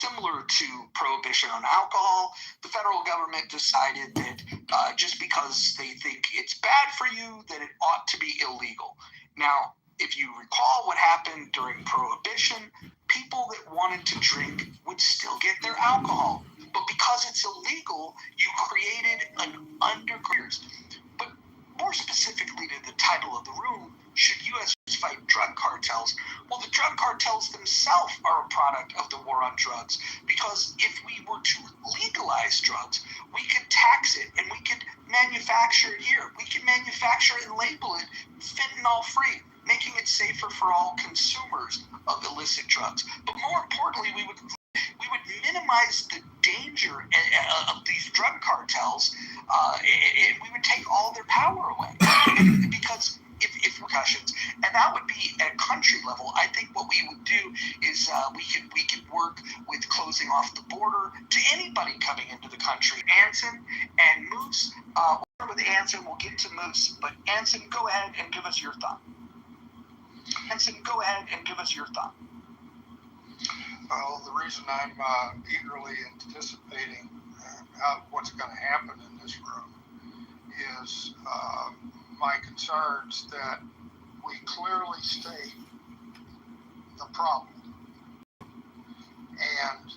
similar to prohibition on alcohol, the federal government decided that just because they think it's bad for you, that it ought to be illegal. Now, if you recall what happened during prohibition, people that wanted to drink would still get their alcohol. But because it's illegal, you created an undercurrent. But more specifically to the title of the room, should U.S. fight drug cartels? Well, the drug cartels themselves are a product of the war on drugs, because if we were to legalize drugs, we could tax it and we could manufacture it here. We could manufacture it and label it fentanyl free, making it safer for all consumers of illicit drugs. But more importantly, we would minimize the danger of these drug cartels, and we would take all their power away. Because if repercussions, and that would be at a country level. I think what we would do is we could work with closing off the border to anybody coming into the country. Anson and Moose, we'll start with Anson, we'll get to Moose, but Anson, go ahead and give us your thought. Well, the reason I'm eagerly anticipating what's going to happen in this room is my concerns that we clearly state the problem. And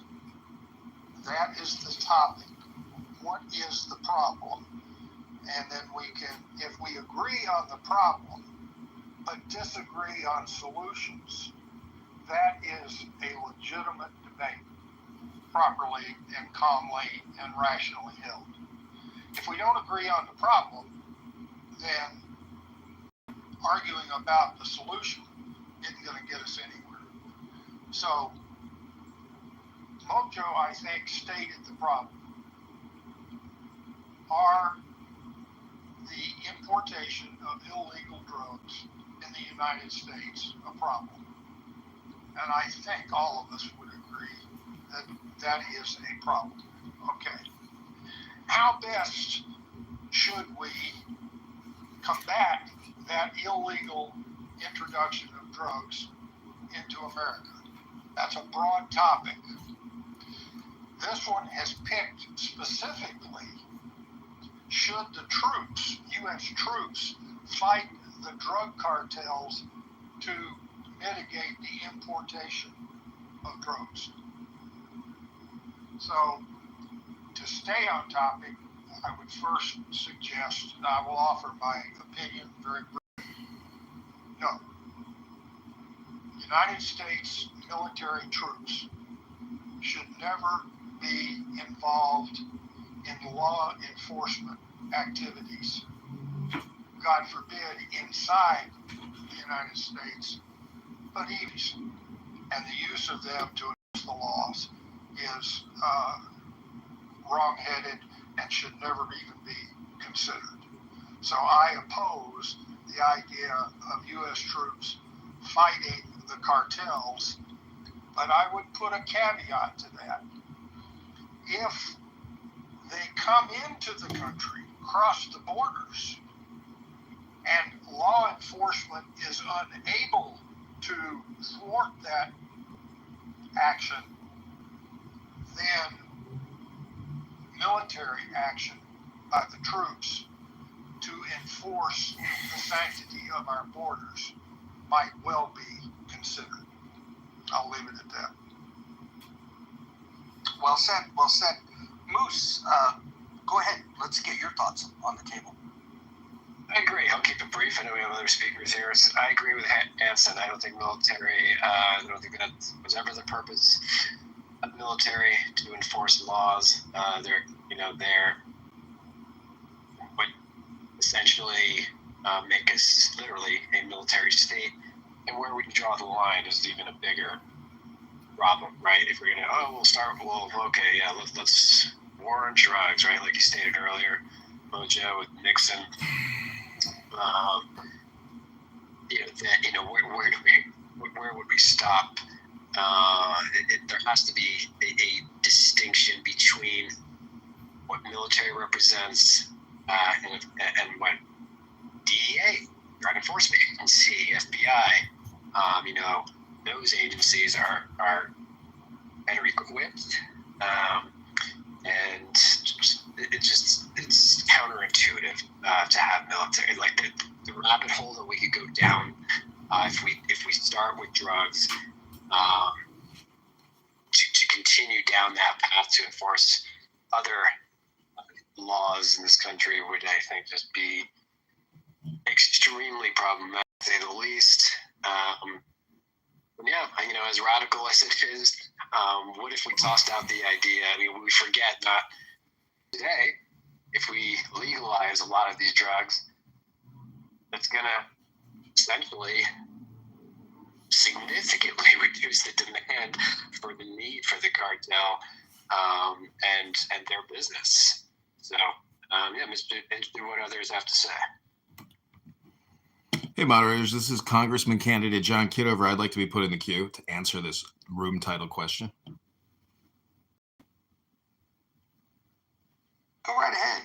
that is the topic. What is the problem? And then we can, if we agree on the problem, but disagree on solutions, that is a legitimate debate, properly and calmly and rationally held. If we don't agree on the problem, then arguing about the solution isn't going to get us anywhere. So, Mojo, I think, stated the problem. Are the importation of illegal drugs in the United States a problem? And I think all of us would agree that that is a problem. Okay. How best should we combat that illegal introduction of drugs into America? That's a broad topic. This one has picked specifically, should the troops, U.S. troops, fight the drug cartels to mitigate the importation of drugs. So, to stay on topic, I would first suggest, and I will offer my opinion very briefly. No. United States military troops should never be involved in law enforcement activities, God forbid, inside the United States, but even, and the use of them to enforce the laws is wrong-headed and should never even be considered. So I oppose the idea of U.S. troops fighting the cartels, but I would put a caveat to that. If they come into the country, cross the borders, and law enforcement is unable to thwart that action, then military action by the troops to enforce the sanctity of our borders might well be considered. I'll leave it at that. Well said. Moose, go ahead. Let's get your thoughts on the table. I agree. I'll keep it brief. I know we have other speakers here. So I agree with Anson. I don't think military, I don't think that was ever the purpose of the military, to enforce laws. They're would essentially make us literally a military state. And where we draw the line is even a bigger problem, right? If we're let's war on drugs, right? Like you stated earlier, Mojo with Nixon. Where would we stop? There has to be a distinction between what military represents and what DEA, Drug Enforcement Agency, FBI, those agencies are better equipped, and it's counterintuitive to have military. Like the rabbit hole that we could go down if we start with drugs, to continue down that path to enforce other laws in this country would, I think, just be extremely problematic, to say the least. Yeah, as radical as it is, what if we tossed out the idea? I mean, we forget not today, if we legalize a lot of these drugs, that's going to essentially significantly reduce the demand for the need for the cartel and their business. So, Mr. What others have to say? Hey, moderators, this is Congressman candidate John Kitover. I'd like to be put in the queue to answer this room title question. Go right ahead,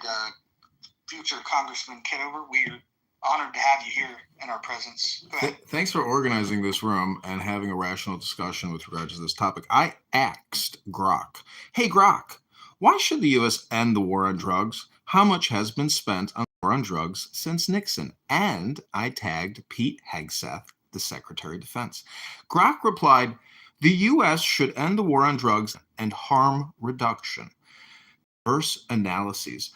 future Congressman Kitover. We're honored to have you here in our presence. Go ahead. Thanks for organizing this room and having a rational discussion with regard to this topic. I asked Grok, hey, Grok, why should the U.S. end the war on drugs? How much has been spent on the war on drugs since Nixon? And I tagged Pete Hegseth, the Secretary of Defense. Grok replied, the U.S. should end the war on drugs and harm reduction. Diverse analyses,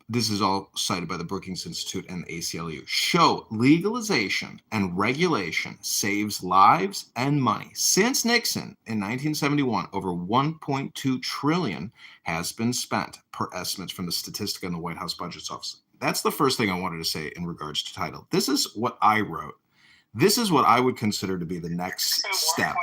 this is all cited by the Brookings Institute and the ACLU, show legalization and regulation saves lives and money. Since Nixon in 1971, over $1.2 trillion has been spent, per estimates from the statistic in the White House Budget Office. That's the first thing I wanted to say in regards to title. This is what I wrote. This is what I would consider to be the next step.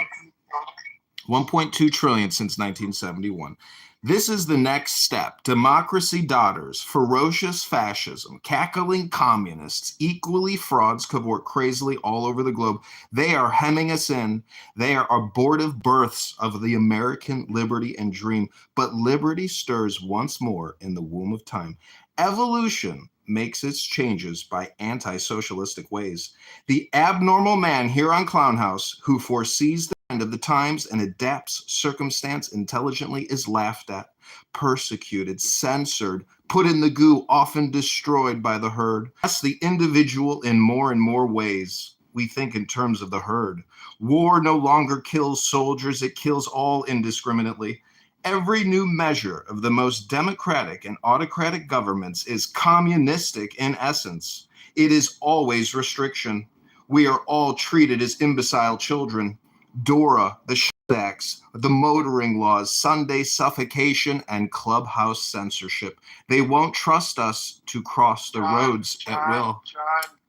1.2 trillion since 1971. This is the next step. Democracy daughters, ferocious fascism, cackling communists, equally frauds cavort crazily all over the globe. They are hemming us in. They are abortive births of the American liberty and dream. But liberty stirs once more in the womb of time. Evolution makes its changes by anti-socialistic ways. The abnormal man here on Clown House who foresees the end of the times and adapts circumstance intelligently is laughed at, persecuted, censored, put in the goo, often destroyed by the herd. That's the individual in more and more ways. We think in terms of the herd. War no longer kills soldiers, it kills all indiscriminately. Every new measure of the most democratic and autocratic governments is communistic in essence. It is always restriction. We are all treated as imbecile children. DORA, the Acts, the motoring laws, Sunday suffocation, and clubhouse censorship. They won't trust us to cross the roads at will.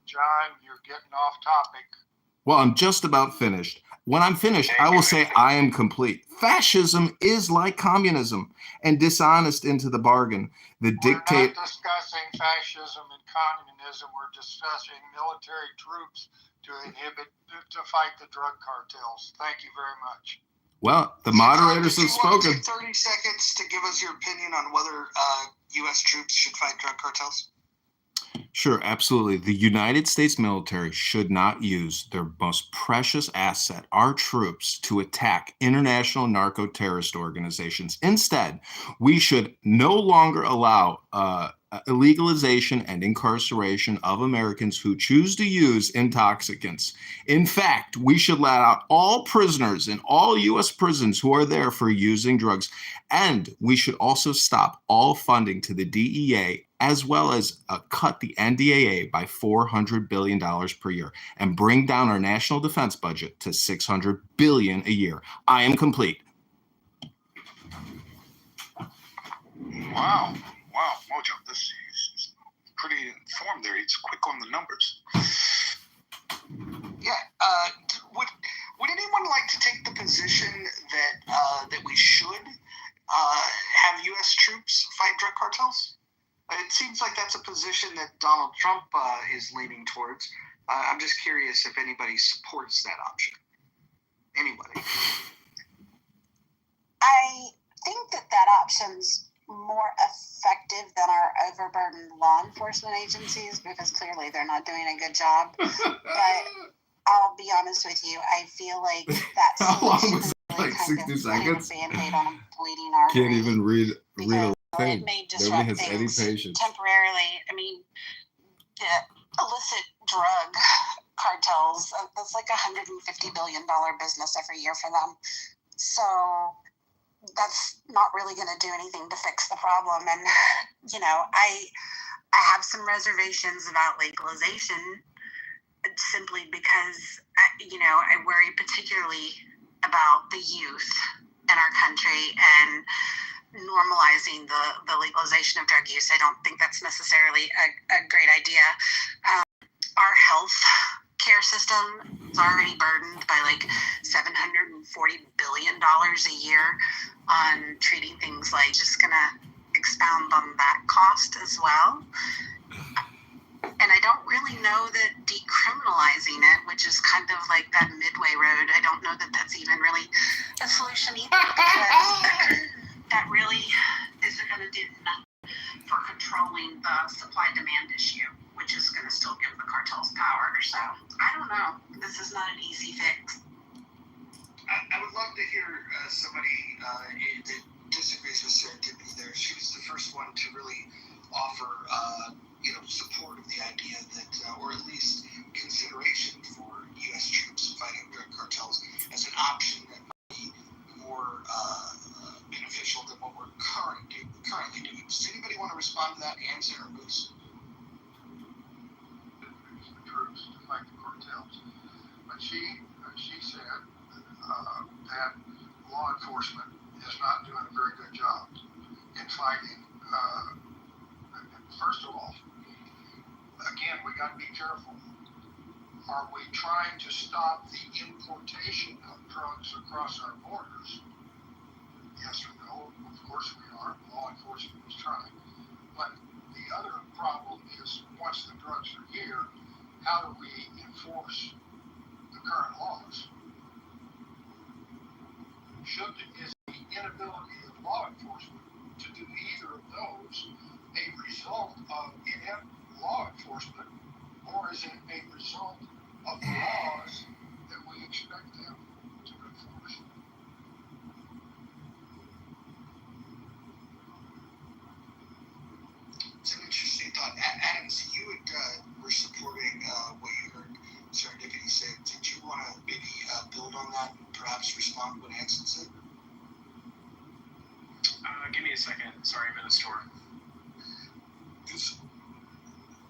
John, you're getting off topic. Well, I'm just about finished. When I'm finished, I will say I am complete. Fascism is like communism and dishonest into the bargain. We're not discussing fascism and communism. We're discussing military troops to fight the drug cartels. Thank you very much. Well, the moderators have spoken. Take 30 seconds to give us your opinion on whether U.S. troops should fight drug cartels? Sure, absolutely. The United States military should not use their most precious asset, our troops, to attack international narco-terrorist organizations. Instead, we should no longer allow illegalization and incarceration of Americans who choose to use intoxicants. In fact, we should let out all prisoners in all U.S. prisons who are there for using drugs. And we should also stop all funding to the DEA, as well as cut the NDAA by $400 billion per year and bring down our national defense budget to $600 billion a year. I am complete. Wow, Mojo, this is pretty informed there. He's quick on the numbers. Yeah. Would anyone like to take the position that we should have U.S. troops fight drug cartels? It seems like that's a position that Donald Trump is leaning towards. I'm just curious if anybody supports that option. Anybody? I think that option's more effective than our overburdened law enforcement agencies because clearly they're not doing a good job. But I'll be honest with you, I feel like that How long solution was really Like kind 60 of putting a seconds. band-aid on a bleeding artery. Can't even read a because thing. it may Nobody disrupt has any things patience. temporarily. I mean, the illicit drug cartels, that's like $150 billion business every year for them. So that's not really going to do anything to fix the problem. And, you know, I have some reservations about legalization simply because, you know, I worry particularly about the youth in our country and normalizing the legalization of drug use. I don't think that's necessarily a great idea. Our health care system is already burdened by like $740 billion a year on treating things like, just gonna expound on that cost as well. And I don't really know that decriminalizing it, which is kind of like that midway road, I don't know that that's even really a solution either, because that really isn't going to do nothing for controlling the supply-demand issue, which is going to still give the cartels power. So I don't know. This is not an easy fix. I would love to hear somebody that disagrees with serendipity there. She was the first one to really offer, support of the idea that, or at least consideration for U.S. troops fighting drug cartels as an option that might be more beneficial than what we're currently doing. Does anybody want to respond to that, Anson or Moose? The troops to fight the cartels. But she said that law enforcement is not doing a very good job in fighting. First of all, again, we got to be careful. Are we trying to stop the importation of drugs across our borders? Yes or no? Of course we are. Law enforcement is trying. But the other problem is, once the drugs are here, how do we enforce the current laws? Is the inability of law enforcement to do either of those a result of inept law enforcement, or is it a result of the laws that we expect them to enforce? It's an interesting thought. Adams, you were supporting what you heard Serendipity say. Did you want to maybe build on that and perhaps respond to what Anson said? Give me a second. Sorry, I'm in the store.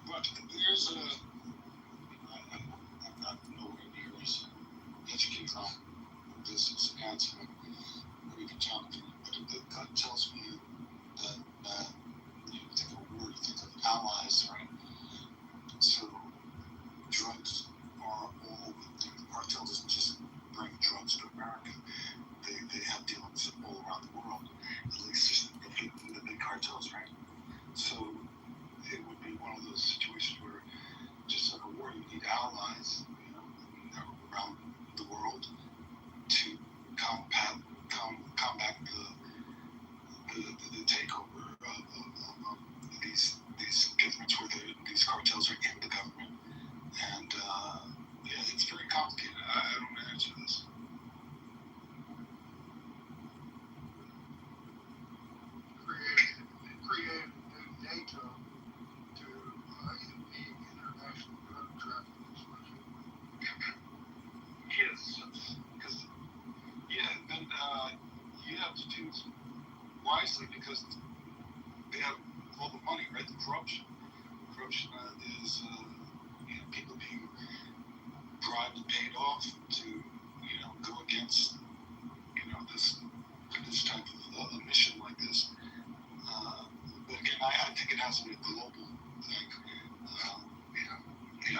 But there's I'm not nowhere near as educated on this as Anson or even Jonathan, but the gut tells me that you think of war, you think of allies, right? So drugs are all over. The cartel doesn't just bring drugs to America. They have dealings all around the world. At least the big cartels, right? So it would be one of those situations where, just like a war, you need allies, around the world to combat the takeover of these governments where these cartels are in the government. And it's very complicated. I don't know how to answer this. Create NATO to impede international drug trafficking. Yes, because and you have to do wisely because they have all the money, right? The corruption. Corruption is people being bribed and paid off to go against this type of a mission like this. But again, I think it has to be a global thing. Do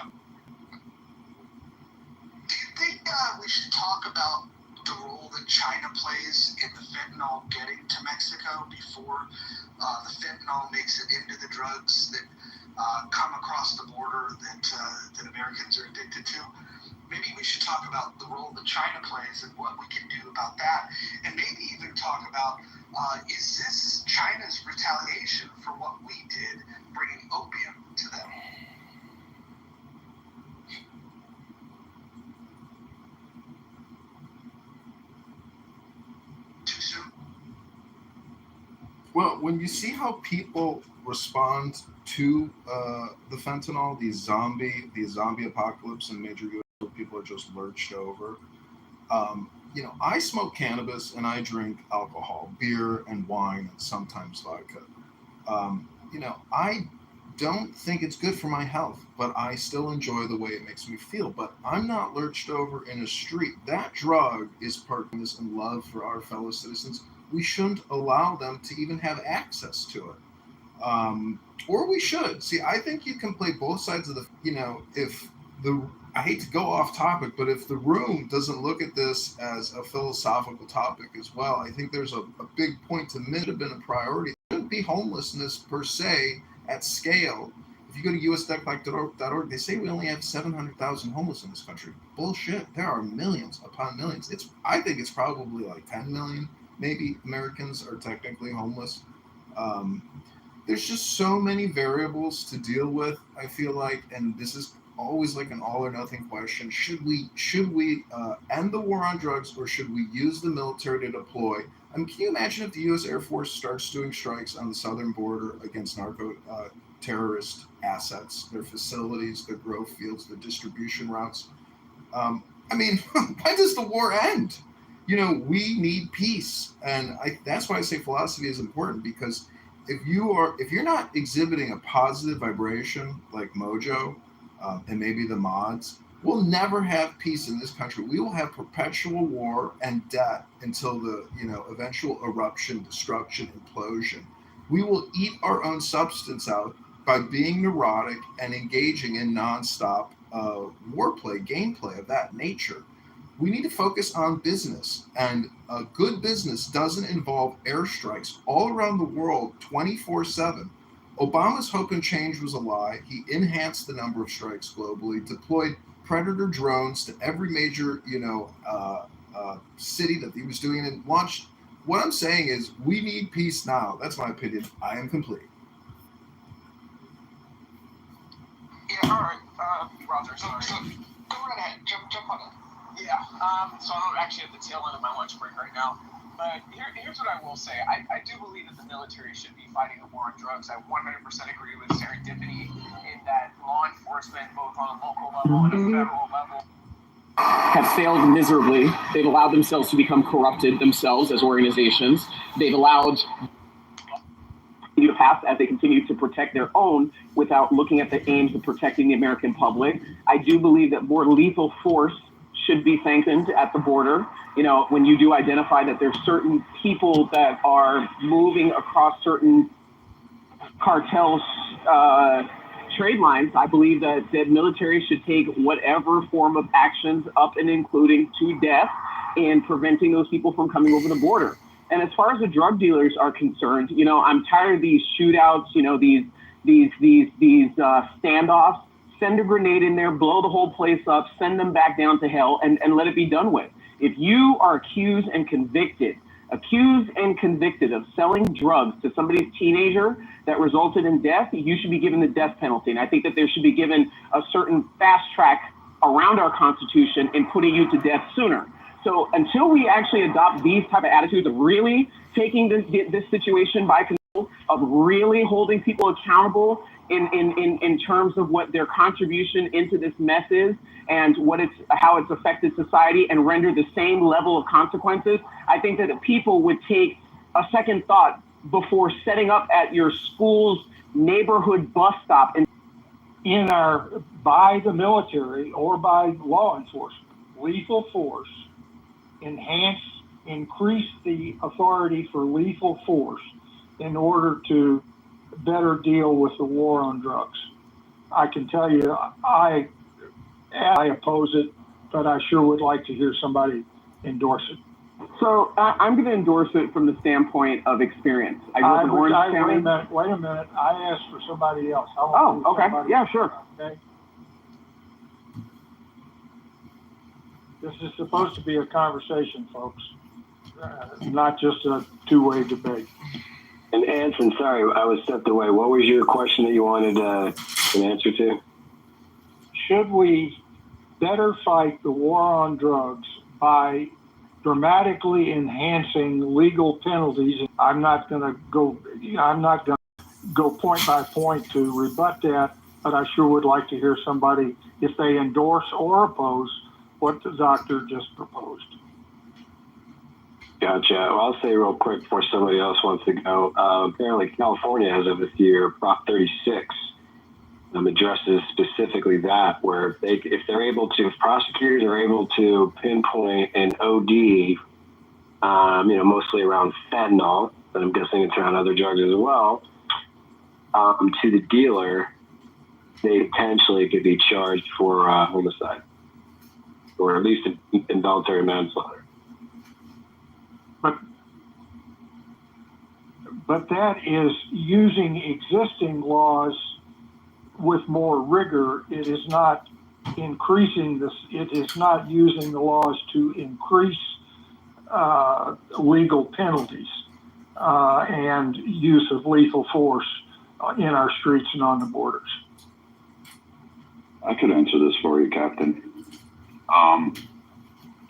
you think we should talk about the role that China plays in the fentanyl getting to Mexico before the fentanyl makes it into the drugs that come across the border that Americans are addicted to? Maybe we should talk about the role that China plays and what we can do about that, and maybe even talk about is this China's retaliation for what we did bringing opium to them? Well, when you see how people respond to the fentanyl, the zombie apocalypse in major U.S. where people are just lurched over. I smoke cannabis and I drink alcohol, beer and wine, and sometimes vodka. I don't think it's good for my health, but I still enjoy the way it makes me feel. But I'm not lurched over in a street. That drug is part of this and love for our fellow citizens. We shouldn't allow them to even have access to it. Or we should. See, I think you can play both sides of if I hate to go off topic, but if the room doesn't look at this as a philosophical topic as well, I think there's a big point to miss. It have been a priority. It shouldn't be homelessness per se at scale. If you go to usdebt.org, they say we only have 700,000 homeless in this country. Bullshit. There are millions upon millions. I think it's probably like 10 million, maybe, Americans are technically homeless. There's just so many variables to deal with, I feel like, and this is always like an all or nothing question. Should we end the war on drugs, or should we use the military to deploy? I mean, can you imagine if the U.S. Air Force starts doing strikes on the southern border against narco terrorist assets, their facilities, their growth fields, their distribution routes? When does the war end? We need peace, and that's why I say philosophy is important, because if you're not exhibiting a positive vibration like Mojo and maybe the mods, we'll never have peace in this country. We will have perpetual war and debt until the eventual eruption, destruction, implosion. We will eat our own substance out by being neurotic and engaging in nonstop warplay, gameplay of that nature. We need to focus on business, and a good business doesn't involve airstrikes all around the world 24/7. Obama's hope and change was a lie. He enhanced the number of strikes globally, deployed Predator drones to every major, city that he was doing, and launched. What I'm saying is, we need peace now. That's my opinion. I am complete. Yeah, all right. Roger, so go right ahead. Jump on it. Yeah, so I'm actually at the tail end of my lunch break right now. But here's what I will say. I do believe that the military should be fighting the war on drugs. I 100% agree with Serendipity in that law enforcement, both on a local level and a federal level, have failed miserably. They've allowed themselves to become corrupted themselves as organizations. They've allowed to pass as they continue to protect their own without looking at the aims of protecting the American public. I do believe that more lethal force should be sanctioned at the border. When you do identify that there's certain people that are moving across certain cartels trade lines, I believe that the military should take whatever form of actions up and including to death in preventing those people from coming over the border. And as far as the drug dealers are concerned, I'm tired of these shootouts, these standoffs. Send a grenade in there, blow the whole place up, send them back down to hell, and let it be done with. If you are accused and convicted of selling drugs to somebody's teenager that resulted in death, you should be given the death penalty. And I think that there should be given a certain fast track around our Constitution in putting you to death sooner. So until we actually adopt these type of attitudes of really taking this situation by control, of really holding people accountable in terms of what their contribution into this mess is and how it's affected society, and render the same level of consequences, I think that people would take a second thought before setting up at your school's neighborhood bus stop. By the military or by law enforcement, lethal force, increase the authority for lethal force in order to better deal with the war on drugs. I can tell you, I oppose it, but I sure would like to hear somebody endorse it. So I'm going to endorse it from the standpoint of experience. I grew up in Orange County. Wait a minute. I asked for somebody else. Okay. Yeah, sure. Okay. This is supposed to be a conversation, folks, not just a two-way debate. And Anson, sorry, I was stepped away. What was your question that you wanted an answer to? Should we better fight the war on drugs by dramatically enhancing legal penalties I'm not going to go. I'm not going to go point by point to rebut that, but I sure would like to hear somebody, if they endorse or oppose what the doctor just proposed. Gotcha. Well, I'll say real quick before somebody else wants to go. Apparently, California has of this year Prop 36 addresses specifically that, where if prosecutors are able to pinpoint an OD, mostly around fentanyl, but I'm guessing it's around other drugs as well, to the dealer, they potentially could be charged for homicide, or at least involuntary manslaughter. But that is using existing laws with more rigor. It is not increasing this. It is not using the laws to increase legal penalties and use of lethal force in our streets and on the borders. I could answer this for you, Captain.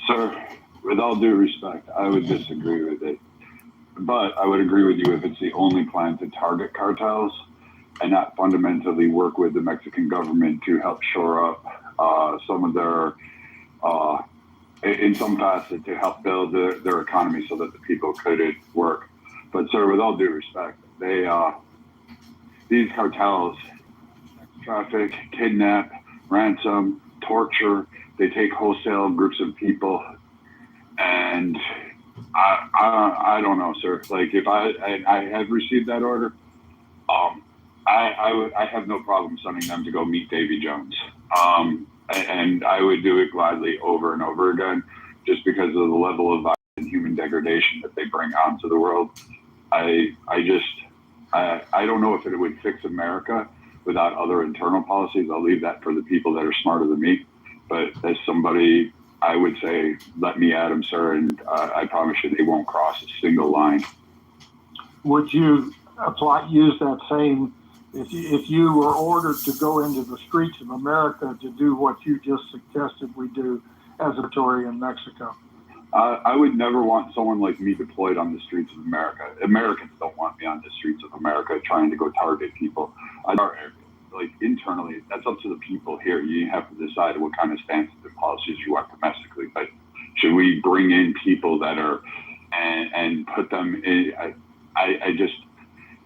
Sir, with all due respect, I would disagree with it. But I would agree with you if it's the only plan to target cartels and not fundamentally work with the Mexican government to help shore up some of their, in some facet, to help build their economy so that the people could work. But sir, with all due respect, these cartels traffic, kidnap, ransom, torture. They take wholesale groups of people, and I don't know, sir. Like if I have received that order, I have no problem sending them to go meet Davy Jones, and I would do it gladly over and over again, just because of the level of violence and human degradation that they bring onto the world. I don't know if it would fix America without other internal policies. I'll leave that for the people that are smarter than me. But as somebody, I would say, let me at them, sir, and I promise you they won't cross a single line. Would you use that same, if you were ordered to go into the streets of America to do what you just suggested we do as a territory in Mexico? I would never want someone like me deployed on the streets of America. Americans don't want me on the streets of America trying to go target people. Like internally, that's up to the people here. You have to decide what kind of stances and policies you want domestically. But should we bring in people that are and put them in?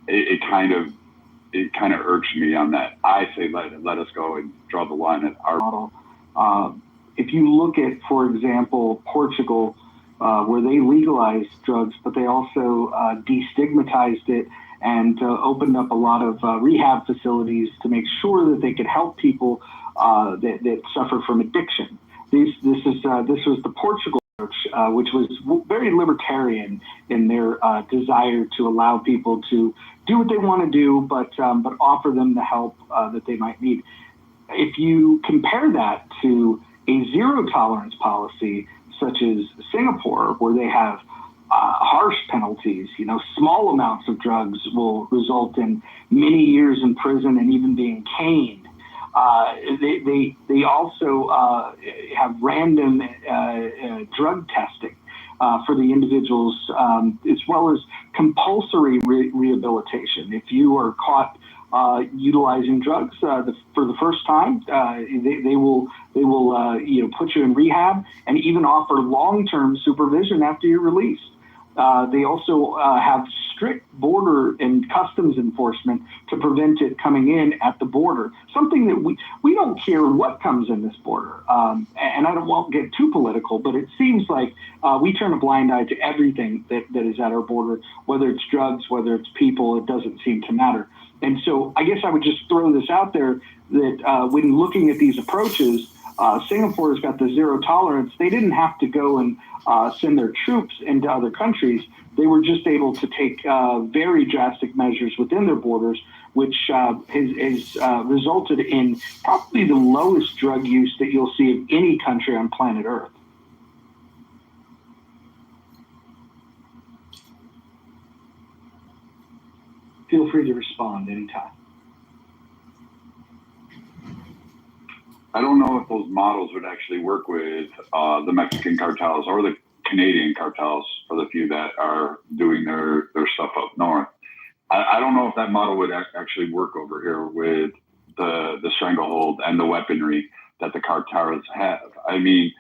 It kind of irks me on that. I say let us go and draw the line at our model. If you look at, for example, Portugal, where they legalized drugs, but they also destigmatized it and opened up a lot of rehab facilities to make sure that they could help people that suffer from addiction. This was the Portugal approach, which was very libertarian in their desire to allow people to do what they want to do, but offer them the help that they might need. If you compare that to a zero tolerance policy, such as Singapore, where they have harsh penalties, small amounts of drugs will result in many years in prison and even being caned. They also have random drug testing for the individuals, as well as compulsory rehabilitation. If you are caught utilizing drugs for the first time, they will put you in rehab and even offer long-term supervision after you're released. They also have strict border and customs enforcement to prevent it coming in at the border, something that we don't care what comes in this border. And I won't get too political, but it seems like we turn a blind eye to everything that is at our border, whether it's drugs, whether it's people, it doesn't seem to matter. And so I guess I would just throw this out there that when looking at these approaches, Singapore's got the zero tolerance. They didn't have to go and send their troops into other countries. They were just able to take very drastic measures within their borders, which has resulted in probably the lowest drug use that you'll see of any country on planet Earth. Feel free to respond anytime. I don't know if those models would actually work with the Mexican cartels or the Canadian cartels for the few that are doing their stuff up north. I don't know if that model would actually work over here with the stranglehold and the weaponry that the cartels have. I mean,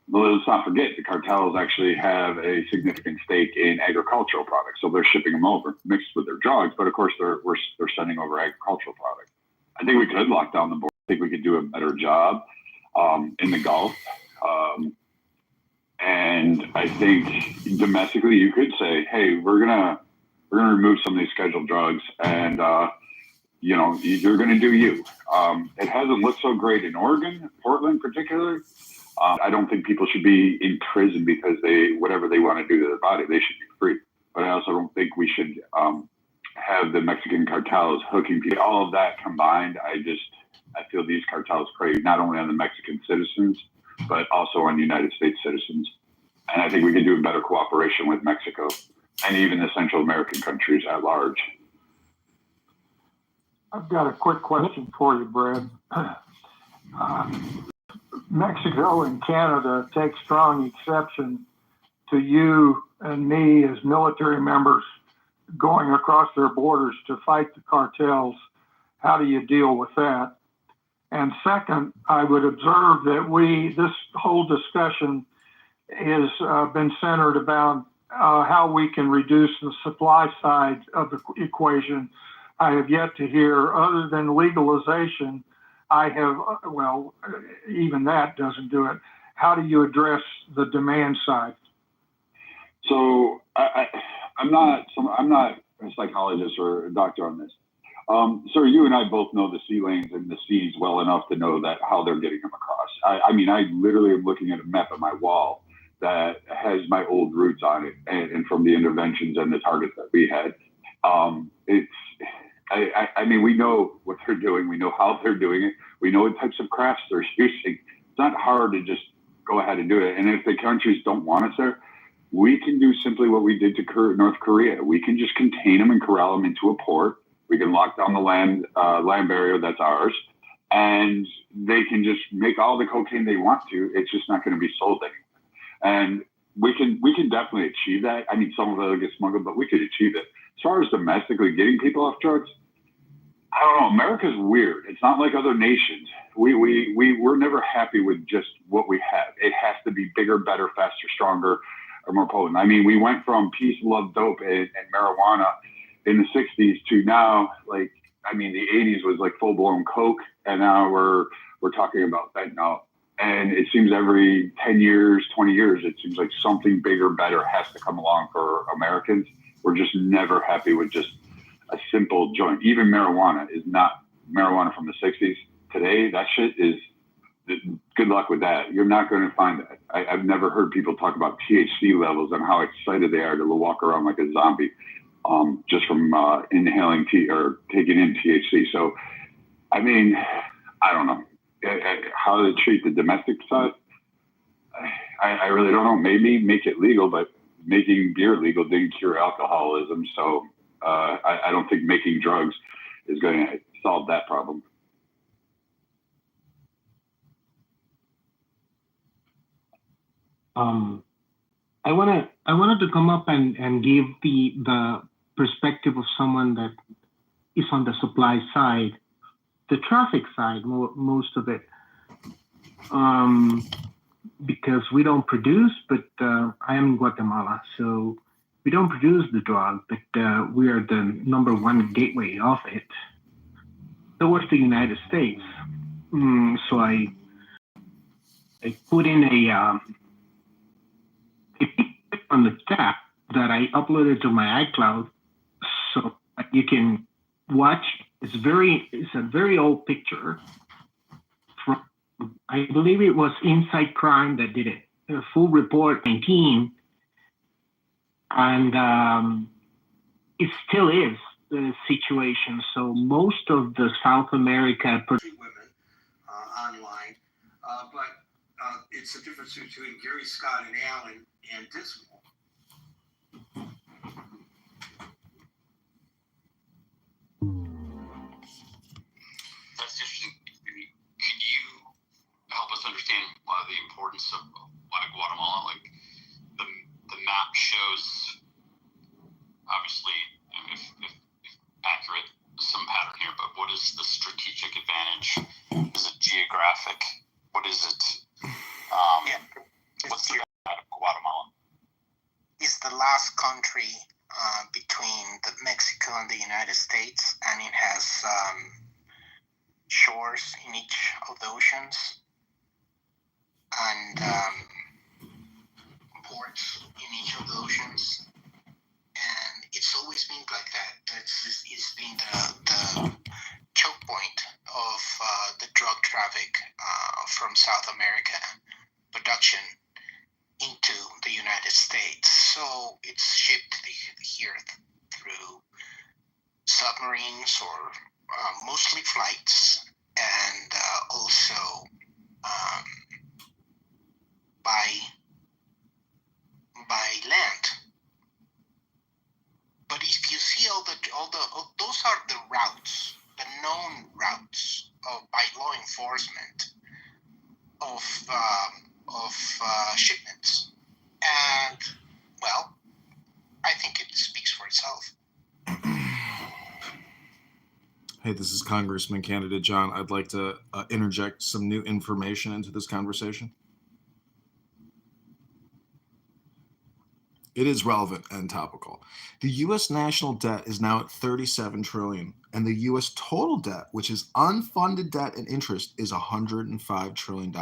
let's not forget the cartels actually have a significant stake in agricultural products, so they're shipping them over mixed with their drugs. But of course, they're sending over agricultural products. I think we could lock down the border. I think we could do a better job in the Gulf. And I think domestically, you could say, "Hey, we're gonna remove some of these scheduled drugs, and you're gonna do you." It hasn't looked so great in Oregon, Portland, particularly. I don't think people should be in prison because whatever they want to do to their body, they should be free. But I also don't think we should have the Mexican cartels hooking people. All of that combined, I feel these cartels prey not only on the Mexican citizens, but also on United States citizens. And I think we could do a better cooperation with Mexico and even the Central American countries at large. I've got a quick question for you, Brad. Mexico and Canada take strong exception to you and me as military members going across their borders to fight the cartels. How do you deal with that? And second, I would observe that this whole discussion has been centered about how we can reduce the supply side of the equation. I have yet to hear, other than legalization, even that doesn't do it. How do you address the demand side? So I'm not a psychologist or a doctor on this. Sir, you and I both know the sea lanes and the seas well enough to know that how they're getting them across. I mean, I literally am looking at a map on my wall that has my old routes on it, and from the interventions and the targets that we had. I mean, we know what they're doing. We know how they're doing it. We know what types of crafts they're using. It's not hard to just go ahead and do it. And if the countries don't want us there, we can do simply what we did to North Korea. We can just contain them and corral them into a port. We can lock down the land barrier that's ours, and they can just make all the cocaine they want to. It's just not going to be sold anymore. And we can definitely achieve that. I mean, some of it will get smuggled, but we could achieve it. As far as domestically getting people off drugs, I don't know. America's weird. It's not like other nations. We're never happy with just what we have. It has to be bigger, better, faster, stronger, or more potent. I mean, we went from peace, love, dope, and marijuana in the 60s to now, the 80s was like full-blown coke, and now we're talking about fentanyl. And it seems every 10 years, 20 years, it seems like something bigger, better has to come along for Americans. We're just never happy with just a simple joint. Even marijuana is not marijuana from the 60s. Today, that shit is, good luck with that. You're not going to find that. I've never heard people talk about THC levels and how excited they are to walk around like a zombie just from inhaling or taking in THC. So, I mean, I don't know. How to treat the domestic side, I really don't know. Maybe make it legal, but making beer legal didn't cure alcoholism. So I don't think making drugs is going to solve that problem. I wanted to come up and give the perspective of someone that is on the supply side, the traffic side, most of it, because we don't produce, but I am in Guatemala, so we don't produce the drug, but we are the number one gateway of it towards the United States. So I put in a picture on the chat that I uploaded to my iCloud, so you can watch. It's a very old picture from, I believe it was Inside Crime that did it, a full report 19, and it still is the situation. So most of the South America women online, but it's the difference between Gary Scott and Allen and Dismal. That's interesting. Could you help us understand the importance of Guatemala, like the is the strategic advantage? Is it geographic? What is it? What's the out of Guatemala? It's the last country between Mexico and the United States, and it has shores in each of the oceans and ports in each of the oceans. And it's always been like that. It's been the choke point of the drug traffic from South America production into the United States. So it's shipped here through submarines or mostly flights, and also by land. But if you see those are the routes, the known routes by law enforcement of shipments, and well, I think it speaks for itself. Hey, this is Congressman candidate John. I'd like to interject some new information into this conversation. It is relevant and topical. The U.S. national debt is now at $37 trillion, and the U.S. total debt, which is unfunded debt and interest, is $105 trillion.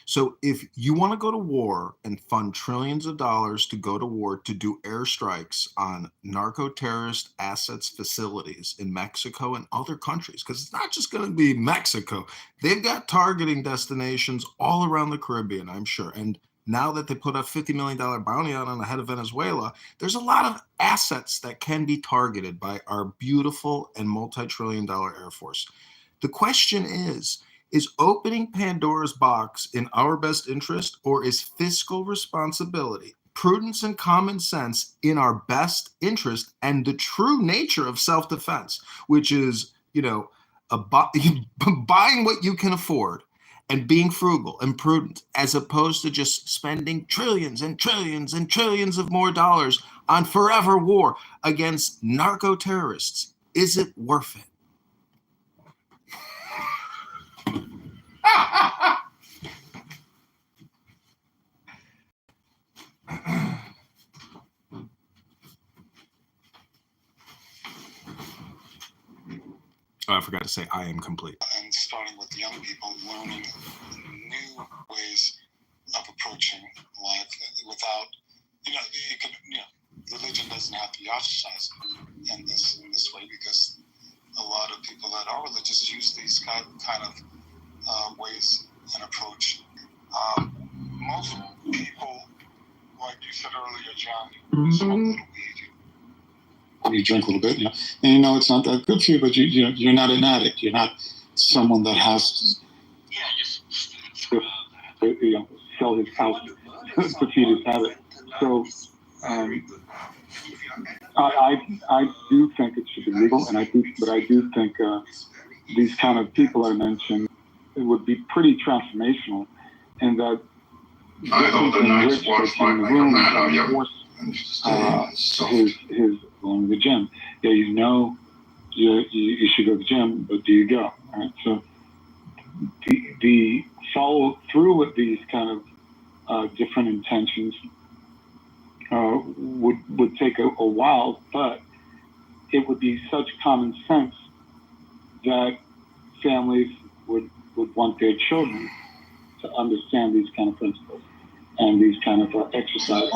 So if you want to go to war and fund trillions of dollars to go to war to do airstrikes on narco-terrorist assets facilities in Mexico and other countries, because it's not just going to be Mexico. They've got targeting destinations all around the Caribbean, I'm sure. And now that they put a $50 million bounty on the head of Venezuela, there's a lot of assets that can be targeted by our beautiful and multi-trillion-dollar Air Force. The question is opening Pandora's box in our best interest, or is fiscal responsibility, prudence, and common sense in our best interest and the true nature of self-defense, which is, buying what you can afford and being frugal and prudent, as opposed to just spending trillions and trillions and trillions of more dollars on forever war against narco-terrorists? Is it worth it? Oh, I forgot to say I am complete. And starting with the young people, learning new ways of approaching life without, religion doesn't have to be ostracized in this way, because a lot of people that are religious use these kind of ways and approach. Most people, like you said earlier, John, smoke a little weed. You drink a little bit, and it's not that good for you, but you're not an addict. You're not someone that has to sell his house to feed his habit. So I do think it should be legal, and I do think these kind of people I mentioned, it would be pretty transformational, and that I hope the nice watch might make a man of you. His going to the gym. Yeah, you should go to the gym, but do you go? Right? So the follow through with these kind of different intentions would take a while, but it would be such common sense that families would want their children to understand these kind of principles and these kind of exercises.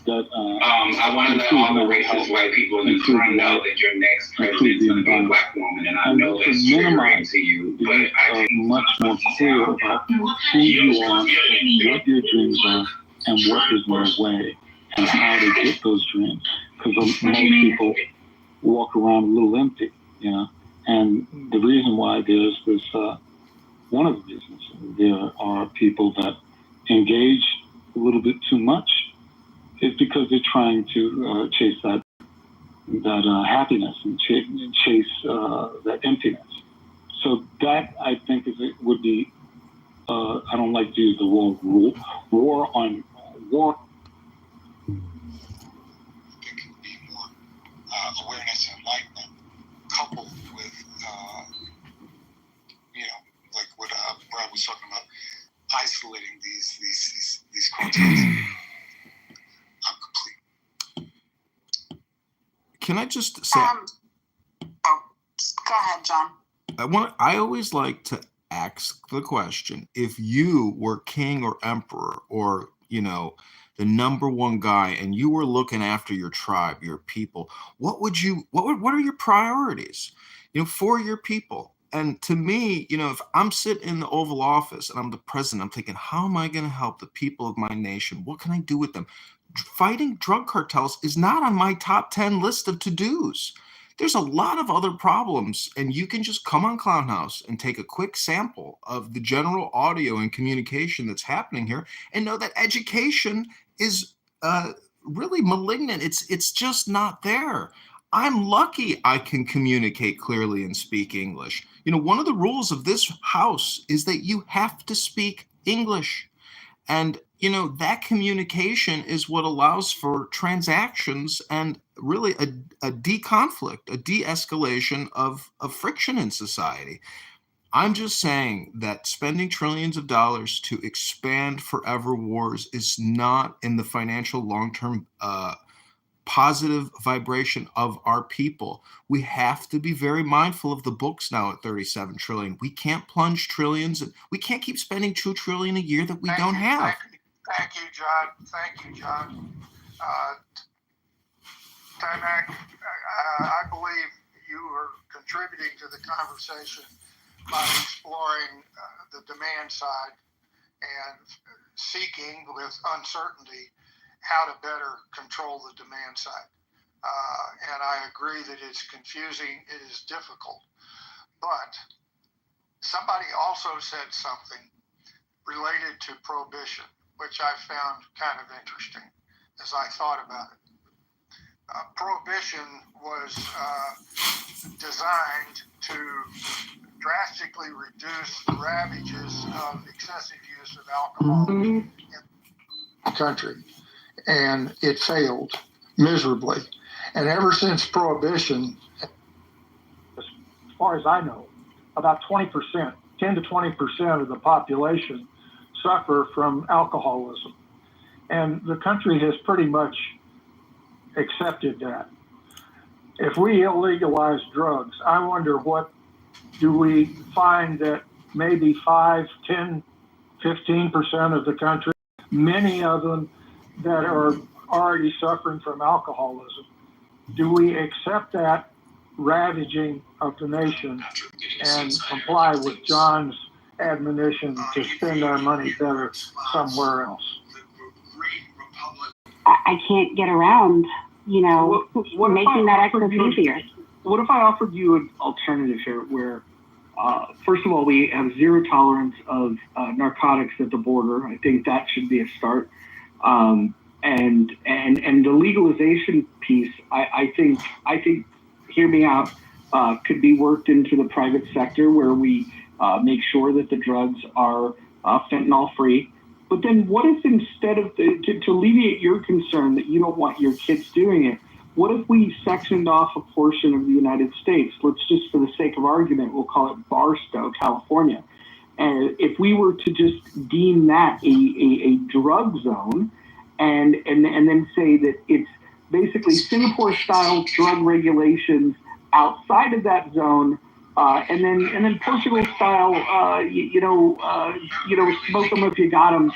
I want to let all the racist white people in this room know that your next president is going to be a black woman, and I know that's triggering to you, but I think much more clear about who you are, what your dreams are, and what is their way, and how to get those dreams. Because most people walk around a little empty, and the reason why there's this, one of the reasons there are people that engage a little bit too much is because they're trying to chase that happiness and chase that emptiness. So that, I think, would be. I don't like to use the word war. I think it would be more awareness and enlightenment, coupled with Can I just say? Go ahead, John. I always like to ask the question: if you were king or emperor, or the number one guy, and you were looking after your tribe, your people, what are your priorities, for your people? And to me, if I'm sitting in the Oval Office and I'm the president, I'm thinking, how am I going to help the people of my nation? What can I do with them? Fighting drug cartels is not on my top 10 list of to-dos. There's a lot of other problems, and you can just come on Clown House and take a quick sample of the general audio and communication that's happening here and know that education is really malignant. It's just not there. I'm lucky I can communicate clearly and speak English. One of the rules of this house is that you have to speak English. And, that communication is what allows for transactions and really a de-conflict, a de-escalation of friction in society. I'm just saying that spending trillions of dollars to expand forever wars is not in the financial long-term positive vibration of our people. We have to be very mindful of the books now at 37 trillion. We can't plunge trillions, and we can't keep spending $2 trillion a year that we don't have. Thank you, John. Timac, I believe you are contributing to the conversation by exploring the demand side and seeking with uncertainty how to better control the demand side. And I agree that it's confusing, it is difficult. But somebody also said something related to prohibition, which I found kind of interesting as I thought about it. Prohibition was designed to drastically reduce the ravages of excessive use of alcohol in the country, and it failed miserably. And ever since prohibition, as far as I know, about 20%, 10 to 20% of the population suffer from alcoholism. And the country has pretty much accepted that. If we illegalize drugs, I wonder what do we find that maybe 5, 10, 15% of the country, many of them that are already suffering from alcoholism, do we accept that ravaging of the nation and comply with John's admonition to spend our money better somewhere else? I can't get around, making that access easier. What if I offered you an alternative here where, first of all, we have zero tolerance of narcotics at the border? I think that should be a start. And the legalization piece, I think, hear me out, could be worked into the private sector where we make sure that the drugs are fentanyl free. But then what if instead of, to alleviate your concern that you don't want your kids doing it, what if we sectioned off a portion of the United States? Let's just, for the sake of argument, we'll call it Barstow, California. And if we were to just deem that a drug zone and then say that it's basically Singapore-style drug regulations outside of that zone, and then Portugal-style, smoke them if you got them,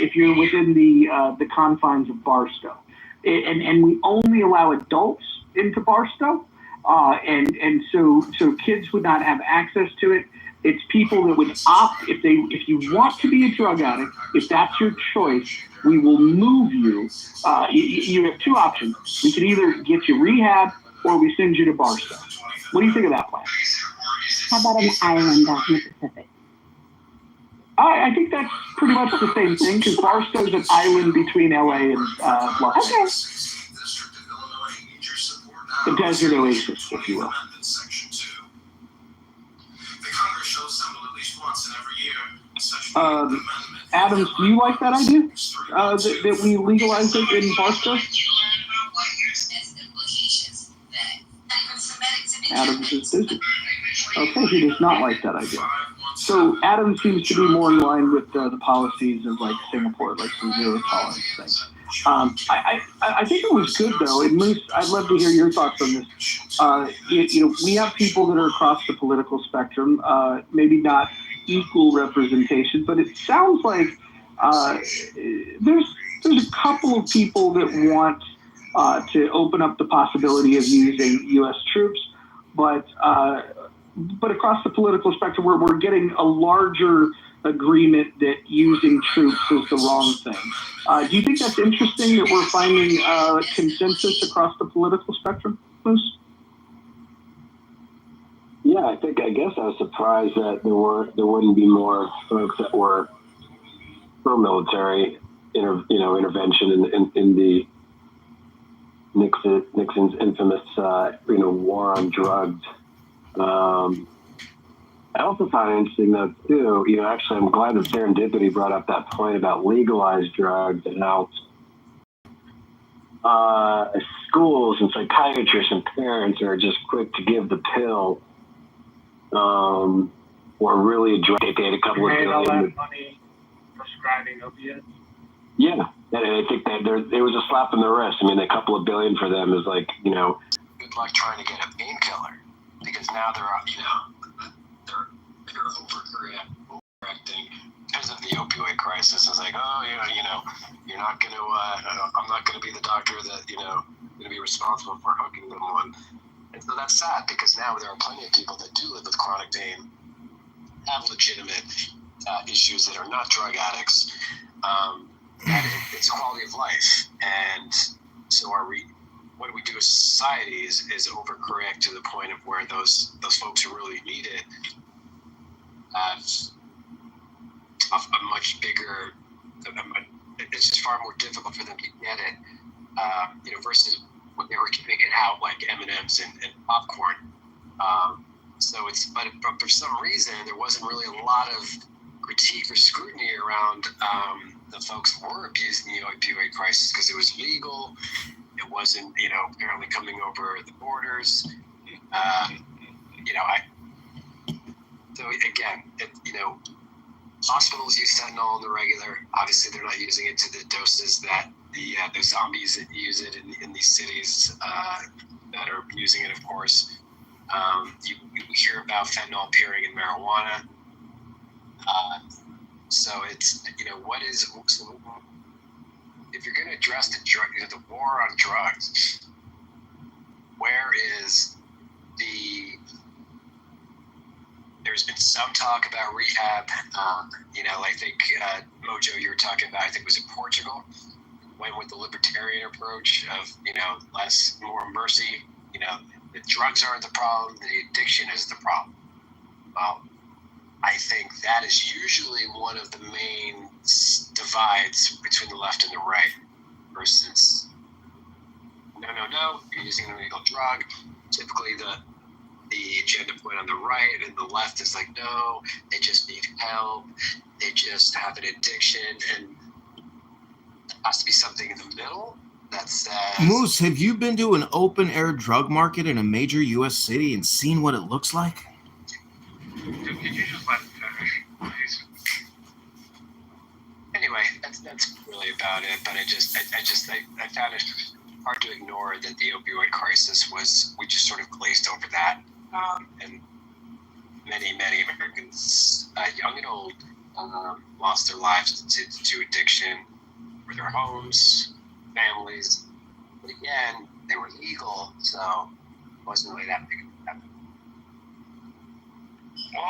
if you're within the confines of Barstow. And we only allow adults into Barstow, and so kids would not have access to it. It's people that would opt, if you want to be a drug addict, if that's your choice, we will move you. You have two options. We can either get you rehab or we send you to Barstow. What do you think of that plan? How about an island out in the Pacific? I think that's pretty much the same thing, because Barstow's an island between LA and Los Angeles. The desert oasis, if you will. Adams, do you like that idea? That we legalize it in Barstow? Adams is busy. Okay, he does not like that idea. So Adams seems to be more in line with the policies of like Singapore, like the zero tolerance thing. I think it was good though. And Moose, I'd love to hear your thoughts on this. We have people that are across the political spectrum, maybe not equal representation, but it sounds like there's a couple of people that want to open up the possibility of using U.S. troops, but across the political spectrum, we're getting a larger agreement that using troops is the wrong thing. Do you think that's interesting that we're finding consensus across the political spectrum, Moose? Yeah, I guess I was surprised that there wouldn't be more folks that were pro-military intervention in the Nixon's infamous war on drugs. I also find it interesting though too. Actually, I'm glad that Serendipity brought up that point about legalized drugs and how schools and psychiatrists and parents are just quick to give the pill. Or really they paid a couple of billion. All that money prescribing opiates. Yeah, and I think that it was a slap in the wrist. I mean, a couple of billion for them is like, Good luck trying to get a painkiller because now they're overcorrecting because of the opioid crisis. It's like, you're not going to. I'm not going to be the doctor that going to be responsible for hooking them one. And so that's sad because now there are plenty of people that do live with chronic pain, have legitimate issues that are not drug addicts. It's quality of life, and so what we do as society is overcorrect to the point of where those folks who really need it have a much bigger. It's just far more difficult for them to get it, versus when they were giving it out like M&Ms and popcorn. But for some reason there wasn't really a lot of critique or scrutiny around the folks who were abusing the opioid crisis because it was legal. It wasn't, apparently coming over the borders. So again, hospitals use fentanyl on the regular. Obviously, they're not using it to the doses that the zombies that use it in these cities that are using it, of course. You hear about fentanyl appearing in marijuana. So it's, so if you're going to address the war on drugs, where is there's been some talk about rehab. I think Mojo, you were talking about, I think it was in Portugal, went with the libertarian approach of, more mercy. The drugs aren't the problem, the addiction is the problem. Well, I think that is usually one of the main divides between the left and the right versus no, you're using an illegal drug. Typically the agenda point on the right and the left is like, no, they just need help. They just have an addiction, and there has to be something in the middle that says... Moose, have you been to an open-air drug market in a major U.S. city and seen what it looks like? Dude, could you just let me finish, please? Anyway, that's really about it. But I found it hard to ignore that the opioid crisis we just sort of glazed over that. And many Americans, young and old, lost their lives to addiction, or their homes, families. But again, they were legal, so it wasn't really that big of a problem. Well,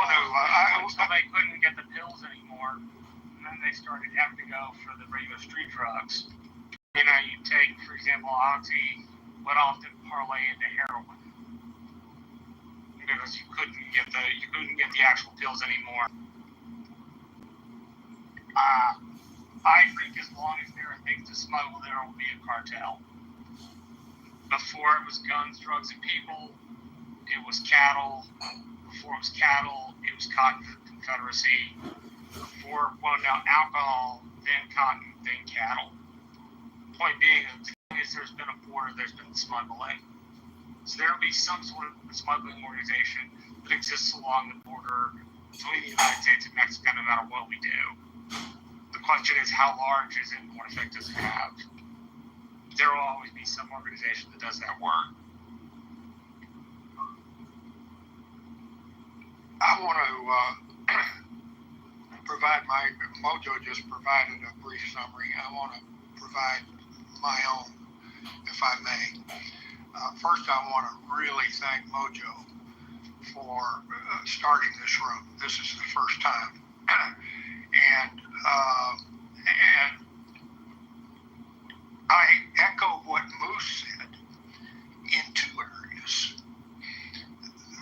they couldn't get the pills anymore, and then they started having to go for the regular street drugs. You take, for example, Oxy would often parlay into heroin because you couldn't get the actual pills anymore. I think as long as there are things to smuggle, there will be a cartel. Before it was guns, drugs, and people, it was cattle. Before it was cattle, it was cotton confederacy. Before, alcohol, then cotton, then cattle. Point being, as long as there's been a border, there's been smuggling. So there will be some sort of smuggling organization that exists along the border between the United States and Mexico, no matter what we do. The question is, how large is it and what effect does it have? There will always be some organization that does that work. I want to provide Mojo just provided a brief summary. I want to provide my own, if I may. First, I want to really thank Mojo for starting this room. This is the first time. And I echo what Moose said in two areas.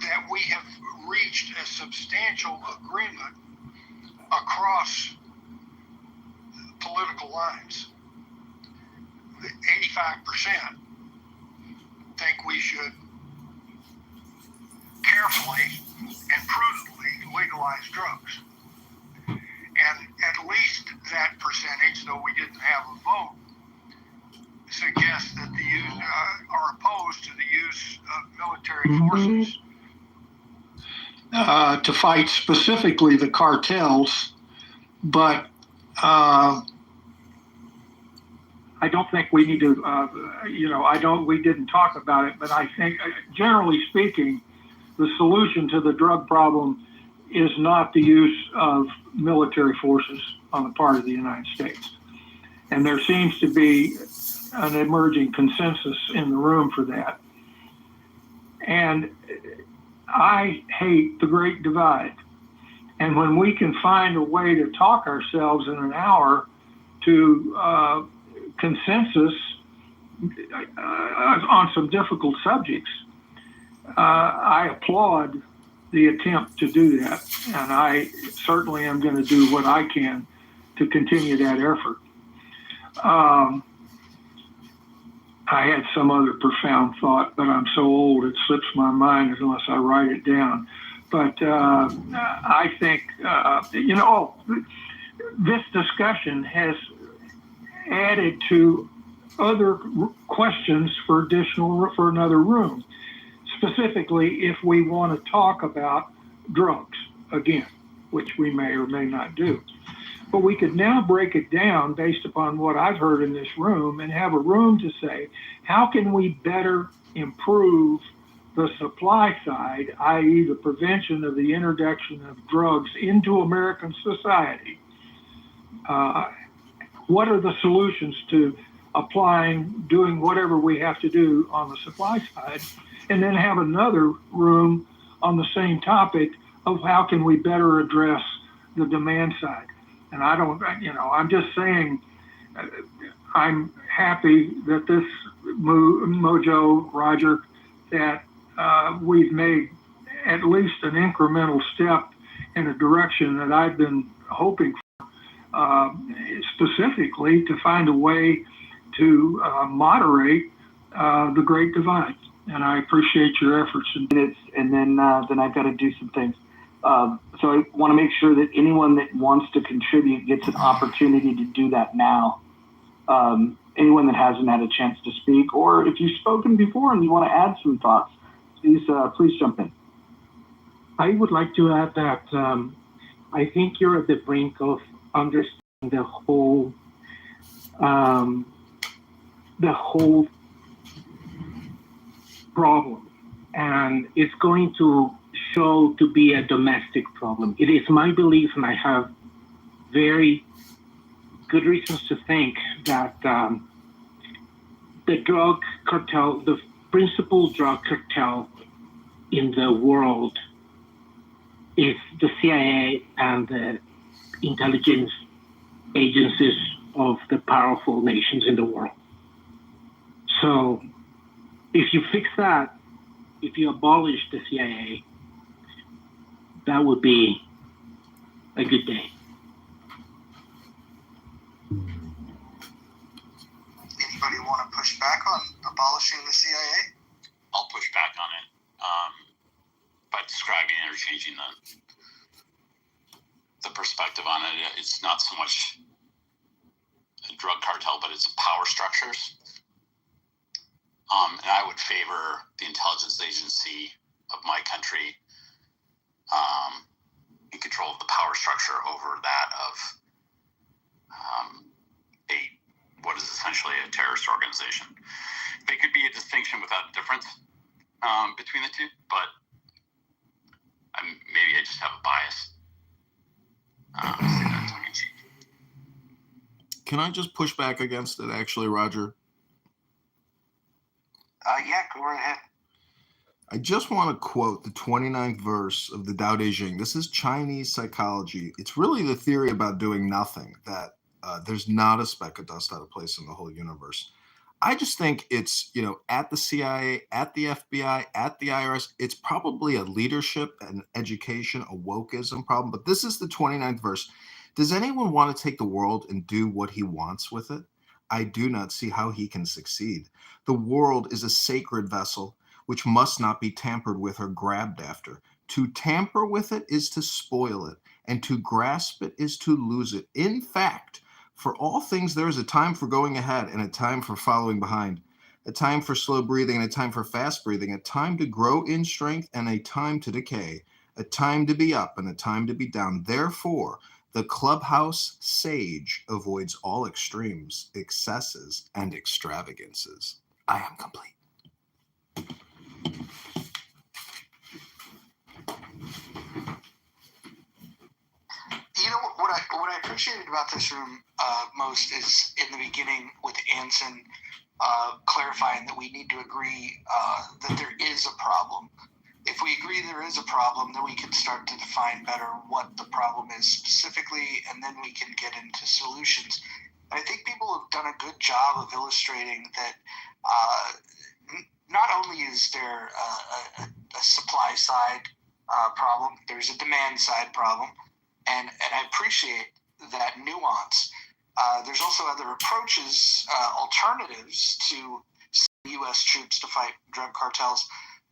That we have reached a substantial agreement across political lines. 85% think we should carefully and prudently legalize drugs. And at least that percentage, though we didn't have a vote, suggests that the use are opposed to the use of military forces to fight specifically the cartels. But I don't think we need to, we didn't talk about it, but I think, generally speaking, the solution to the drug problem is not the use of military forces on the part of the United States. And there seems to be an emerging consensus in the room for that. And I hate the Great Divide. And when we can find a way to talk ourselves in an hour to consensus on some difficult subjects, I applaud the attempt to do that. And I certainly am going to do what I can to continue that effort. I had some other profound thought, but I'm so old it slips my mind unless I write it down. But I think, this discussion has added to other questions for another room. Specifically, if we want to talk about drugs again, which we may or may not do. But we could now break it down based upon what I've heard in this room and have a room to say, how can we better improve the supply side, i.e. the prevention of the introduction of drugs into American society? What are the solutions to doing whatever we have to do on the supply side? And then have another room on the same topic of how can we better address the demand side. And I'm just saying, I'm happy that this Mojo, Roger, that we've made at least an incremental step in a direction that I've been hoping for, specifically to find a way to moderate the Great Divide. And I appreciate your efforts. And then I've got to do some things. So I want to make sure that anyone that wants to contribute gets an opportunity to do that now. Anyone that hasn't had a chance to speak, or if you've spoken before and you want to add some thoughts, please jump in. I would like to add that I think you're at the brink of understanding the whole problem, and it's going to show to be a domestic problem. It is my belief, and I have very good reasons to think that the drug cartel, the principal drug cartel in the world, is the CIA and the intelligence agencies of the powerful nations in the world. So if you fix that, if you abolish the CIA, that would be a good day. Anybody want to push back on abolishing the CIA? I'll push back on it by describing or changing the perspective on it. It's not so much a drug cartel, but it's power structures. And I would favor the intelligence agency of my country in control of the power structure over that of what is essentially a terrorist organization. They could be a distinction without a difference between the two, but maybe I just have a bias. Say that tongue in cheek. Can I just push back against it, actually, Roger? Yeah, go right ahead. I just want to quote the 29th verse of the Tao Te Ching. This is Chinese psychology. It's really the theory about doing nothing, that there's not a speck of dust out of place in the whole universe. I just think it's, at the CIA, at the FBI, at the IRS, it's probably a leadership and education, a wokeism problem. But this is the 29th verse. Does anyone want to take the world and do what he wants with it? I do not see how he can succeed. The world is a sacred vessel which must not be tampered with or grabbed after. To tamper with it is to spoil it, and to grasp it is to lose it. In fact, for all things there is a time for going ahead and a time for following behind, a time for slow breathing and a time for fast breathing, a time to grow in strength and a time to decay, a time to be up and a time to be down. Therefore, the clubhouse sage avoids all extremes, excesses, and extravagances. I am complete. You know what I appreciated about this room most is in the beginning with Anson clarifying that we need to agree that there is a problem. If we agree there is a problem, then we can start to define better what the problem is specifically, and then we can get into solutions. And I think people have done a good job of illustrating that not only is there a supply side problem, there's a demand side problem. And I appreciate that nuance. There's also other approaches, alternatives to U.S. troops to fight drug cartels.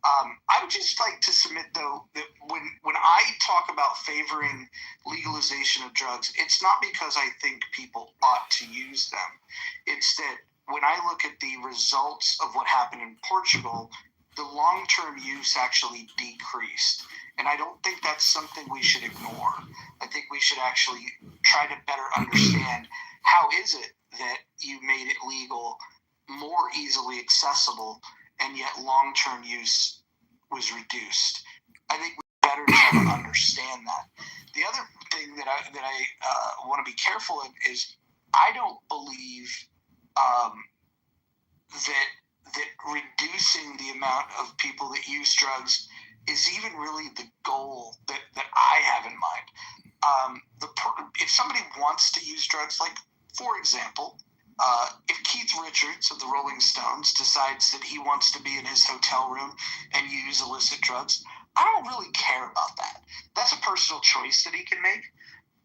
I would just like to submit, though, that when I talk about favoring legalization of drugs, it's not because I think people ought to use them. It's that when I look at the results of what happened in Portugal, the long-term use actually decreased. And I don't think that's something we should ignore. I think we should actually try to better understand how is it that you made it legal, more easily accessible, and yet long-term use was reduced. I think we better try to understand that. The other thing that I want to be careful of is I don't believe that reducing the amount of people that use drugs is even really the goal that I have in mind. If somebody wants to use drugs, like, for example, if Keith Richards of the Rolling Stones decides that he wants to be in his hotel room and use illicit drugs, I don't really care about that. That's a personal choice that he can make.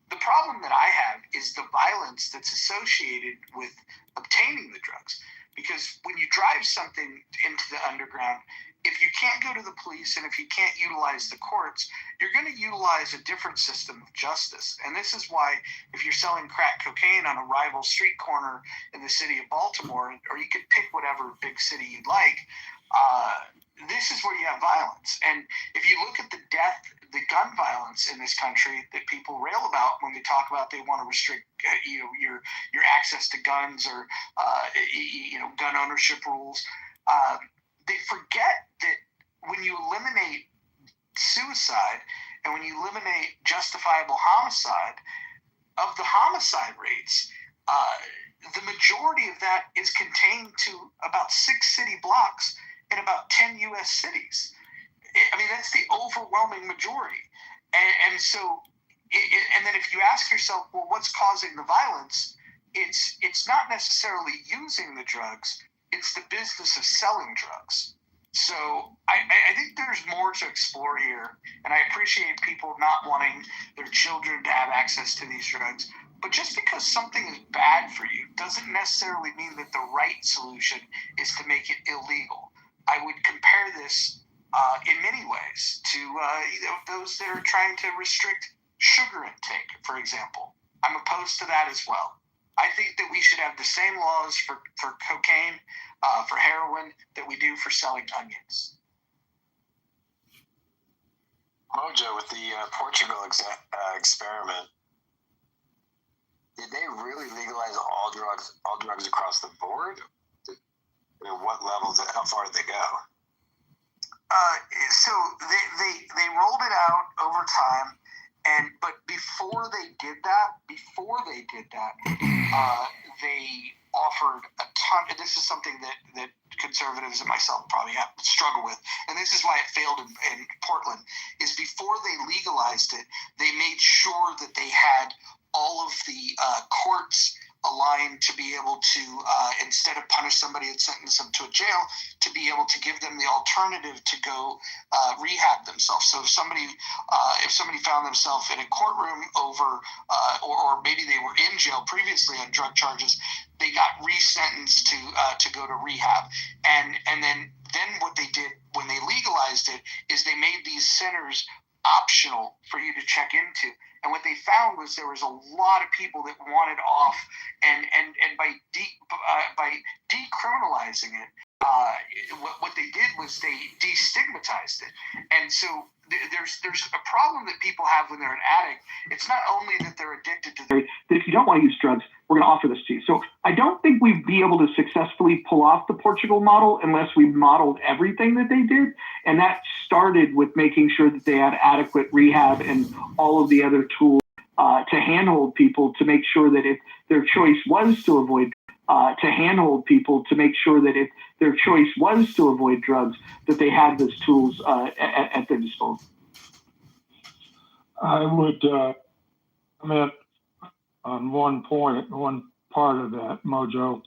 The problem that I have is the violence that's associated with obtaining the drugs. Because when you drive something into the underground, if you can't go to the police and if you can't utilize the courts, you're going to utilize a different system of justice. And this is why if you're selling crack cocaine on a rival street corner in the city of Baltimore, or you could pick whatever big city you'd like, this is where you have violence. And if you look at the gun violence in this country that people rail about when they talk about they want to restrict your access to guns or gun ownership rules, they forget that when you eliminate suicide and when you eliminate justifiable homicide, of the homicide rates, the majority of that is contained to about 6 city blocks in about 10 U.S. cities. I mean, that's the overwhelming majority. And then if you ask yourself, well, what's causing the violence? It's not necessarily using the drugs. It's the business of selling drugs. So I think there's more to explore here, and I appreciate people not wanting their children to have access to these drugs. But just because something is bad for you doesn't necessarily mean that the right solution is to make it illegal. I would compare this in many ways to those that are trying to restrict sugar intake, for example. I'm opposed to that as well. I think that we should have the same laws for cocaine, for heroin, that we do for selling onions. Oh Mojo, with the Portugal experiment, did they really legalize all drugs across the board? What levels? How far did they go? So they rolled it out over time, but before they did that, they offered a ton. And this is something that conservatives and myself probably have to struggle with, and this is why it failed in Portland. Is before they legalized it, they made sure that they had all of the courts aligned to be able to, instead of punish somebody and sentence them to a jail, to be able to give them the alternative to go rehab themselves. So if somebody found themselves in a courtroom over, or maybe they were in jail previously on drug charges, they got resentenced to go to rehab. And then what they did when they legalized it is they made these centers optional for you to check into. And what they found was there was a lot of people that wanted off, and by decriminalizing it, what they did was they destigmatized it. And so there's a problem that people have when they're an addict. It's not only that they're addicted to that if you don't want to use drugs, we're going to offer this to you. So I don't think we'd be able to successfully pull off the Portugal model unless we modeled everything that they did. And that started with making sure that they had adequate rehab and all of the other tools to handhold people to make sure that if their choice was to avoid drugs, that they had those tools at their disposal. I would comment on one part of that, Mojo,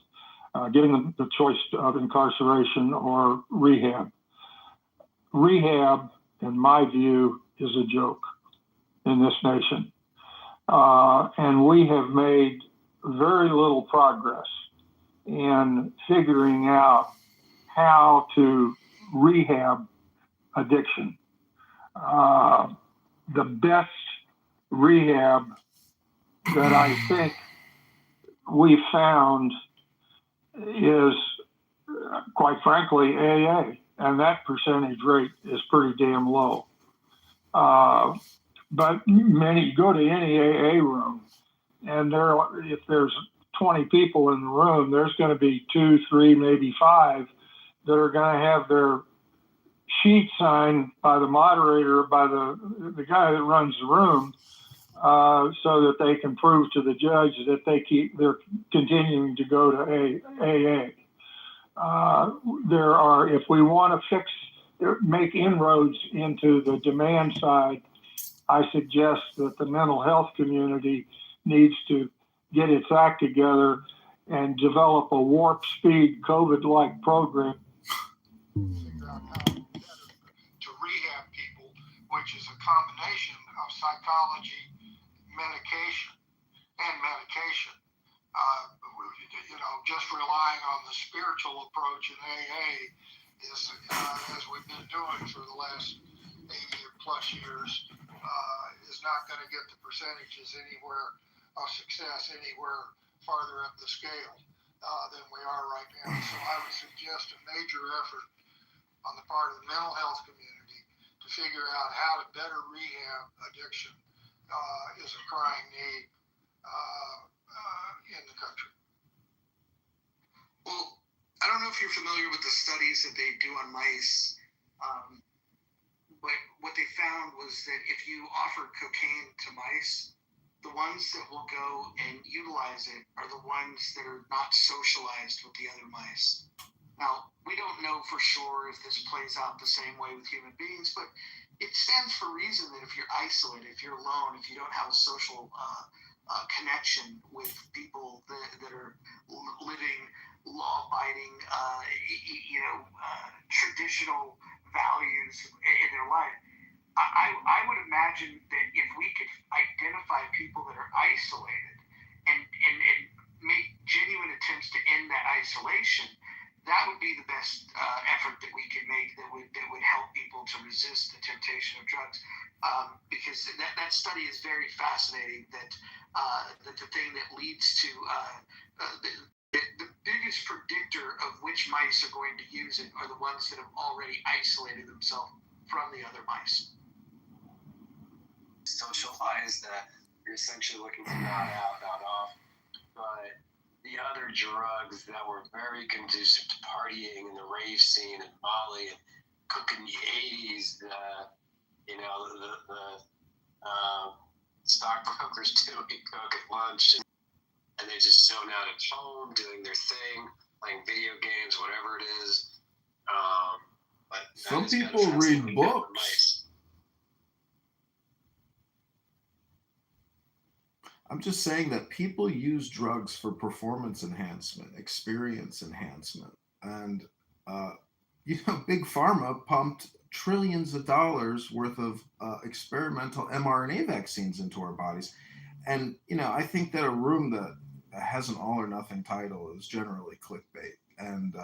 giving them the choice of incarceration or rehab. Rehab, in my view, is a joke in this nation. And we have made very little progress in figuring out how to rehab addiction. The best rehab that I think we found is, quite frankly, AA, and that percentage rate is pretty damn low. But you go to any AA room, and if there's 20 people in the room, there's going to be 2, 3, maybe 5 that are going to have their sheet signed by the moderator, by the guy that runs the room, so that they can prove to the judge that they're continuing to go to AA. If we want to make inroads into the demand side, I suggest that the mental health community needs to get its act together and develop a warp speed COVID-like program. Figure out how to rehab people, which is a combination of psychology, medication. Just relying on the spiritual approach in AA is, as we've been doing for the last 80 plus years, is not going to get the percentages anywhere of success anywhere farther up the scale than we are right now. So I would suggest a major effort on the part of the mental health community to figure out how to better rehab addiction is a crying need in the country. Well, I don't know if you're familiar with the studies that they do on mice, but what they found was that if you offer cocaine to mice, the ones that will go and utilize it are the ones that are not socialized with the other mice. Now, we don't know for sure if this plays out the same way with human beings, but it stands for reason that if you're isolated, if you're alone, if you don't have a social connection with people that are living law-abiding, traditional values in their life, I would imagine that if we could identify people that are isolated and make genuine attempts to end that isolation, that would be the best effort that we could make that would help people to resist the temptation of drugs. Because that study is very fascinating. That the thing that leads to the biggest predictor of which mice are going to use it are the ones that have already isolated themselves from the other mice. socialize that you're essentially looking to nod out, nod off. But the other drugs that were very conducive to partying and the rave scene and Molly and cooking the 80s, the stockbrokers doing coke at lunch, and they just zone out at home doing their thing, playing video games, whatever it is. But some people read books. I'm just saying that people use drugs for performance enhancement, experience enhancement. And, Big Pharma pumped trillions of dollars worth of experimental mRNA vaccines into our bodies. And, I think that a room that has an all or nothing title is generally clickbait. And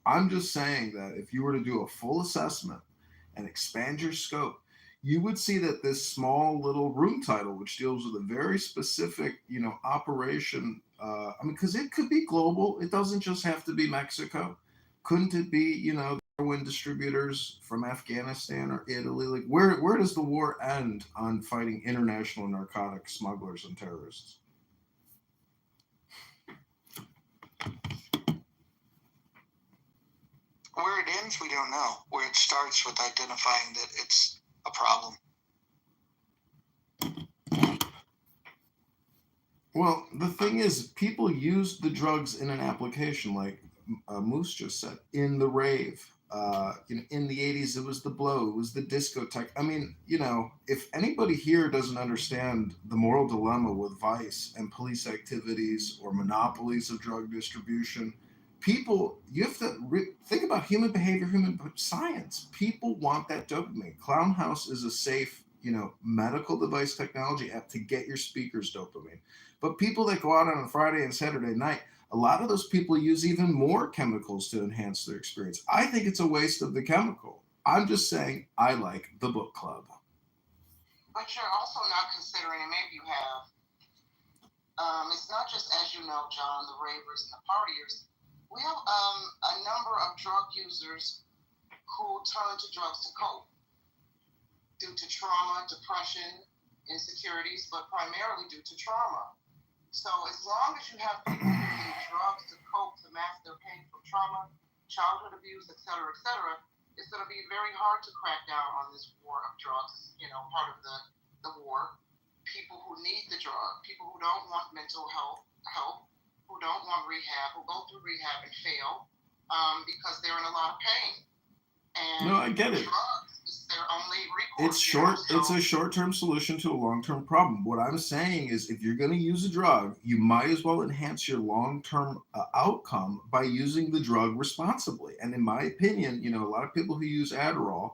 I'm just saying that if you were to do a full assessment and expand your scope, you would see that this small little room title, which deals with a very specific, operation, because it could be global. It doesn't just have to be Mexico. Couldn't it be, heroin distributors from Afghanistan or Italy? Like, where does the war end on fighting international narcotic smugglers and terrorists? Where it ends, we don't know. Where it starts with identifying that it's a problem. Well, the thing is, people used the drugs in an application, like Moose just said, in the rave. In the 80s, it was the blow, it was the discotheque. I mean, if anybody here doesn't understand the moral dilemma with vice and police activities or monopolies of drug distribution, you have to think about human behavior, human science. People want that dopamine. Clown House is a safe, medical device technology app to get your speakers dopamine. But people that go out on a Friday and Saturday night, a lot of those people use even more chemicals to enhance their experience. I think it's a waste of the chemical. I'm just saying I like the book club. But you're also not considering, and maybe you have, it's not just, as you know, John, the ravers and the partiers. We have a number of drug users who turn to drugs to cope due to trauma, depression, insecurities, but primarily due to trauma. So as long as you have people who need drugs to cope, to mask their pain from trauma, childhood abuse, et cetera, it's going to be very hard to crack down on this war of drugs, part of the war. People who need the drug, people who don't want mental health help, who don't want rehab, who go through rehab and fail because they're in a lot of pain. And no, I get it. Drugs is their only recourse. It's a short-term solution to a long-term problem. What I'm saying is, if you're going to use a drug, you might as well enhance your long-term outcome by using the drug responsibly. And in my opinion, a lot of people who use Adderall,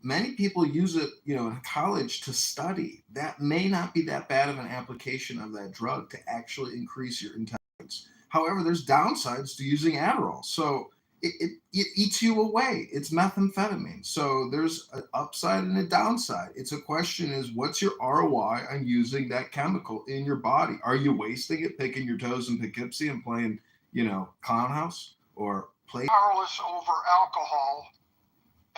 many people use it, in college to study. That may not be that bad of an application of that drug to actually increase your intelligence. However, there's downsides to using Adderall. So it eats you away. It's methamphetamine. So there's an upside and a downside. It's a question is, what's your ROI on using that chemical in your body? Are you wasting it picking your toes in Poughkeepsie and playing, Clown House or play? Powerless over alcohol,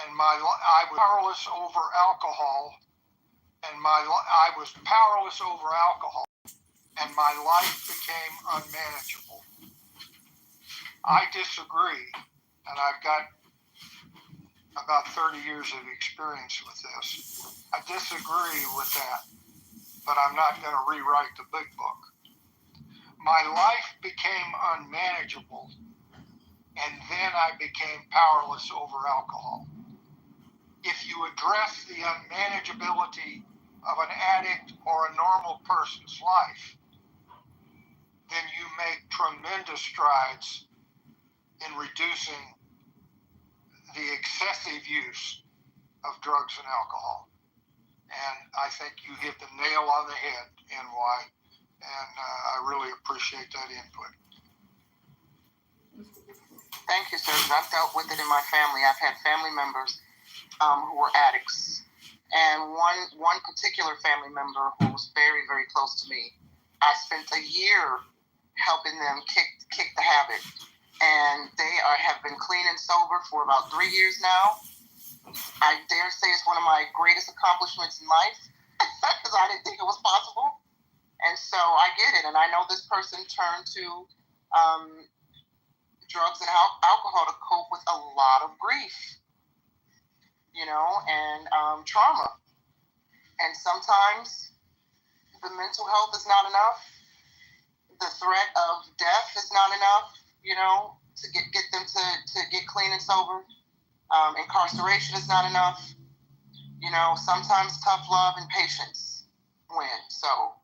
and I was powerless over alcohol, and I was powerless over alcohol, and my life became unmanageable. I disagree, and I've got about 30 years of experience with this. I disagree with that, but I'm not going to rewrite the big book. My life became unmanageable, and then I became powerless over alcohol. If you address the unmanageability of an addict or a normal person's life, then you make tremendous strides in reducing the excessive use of drugs and alcohol. And I think you hit the nail on the head, NY, and I really appreciate that input. Thank you, sir. I've dealt with it in my family. I've had family members who were addicts. And one particular family member who was very, very close to me, I spent a year helping them kick the habit. And they have been clean and sober for about 3 years now. I dare say it's one of my greatest accomplishments in life. because I didn't think it was possible. And so I get it. And I know this person turned to drugs and alcohol to cope with a lot of grief, and trauma. And sometimes the mental health is not enough. The threat of death is not enough, to get them to get clean and sober. Incarceration is not enough. Sometimes tough love and patience win. So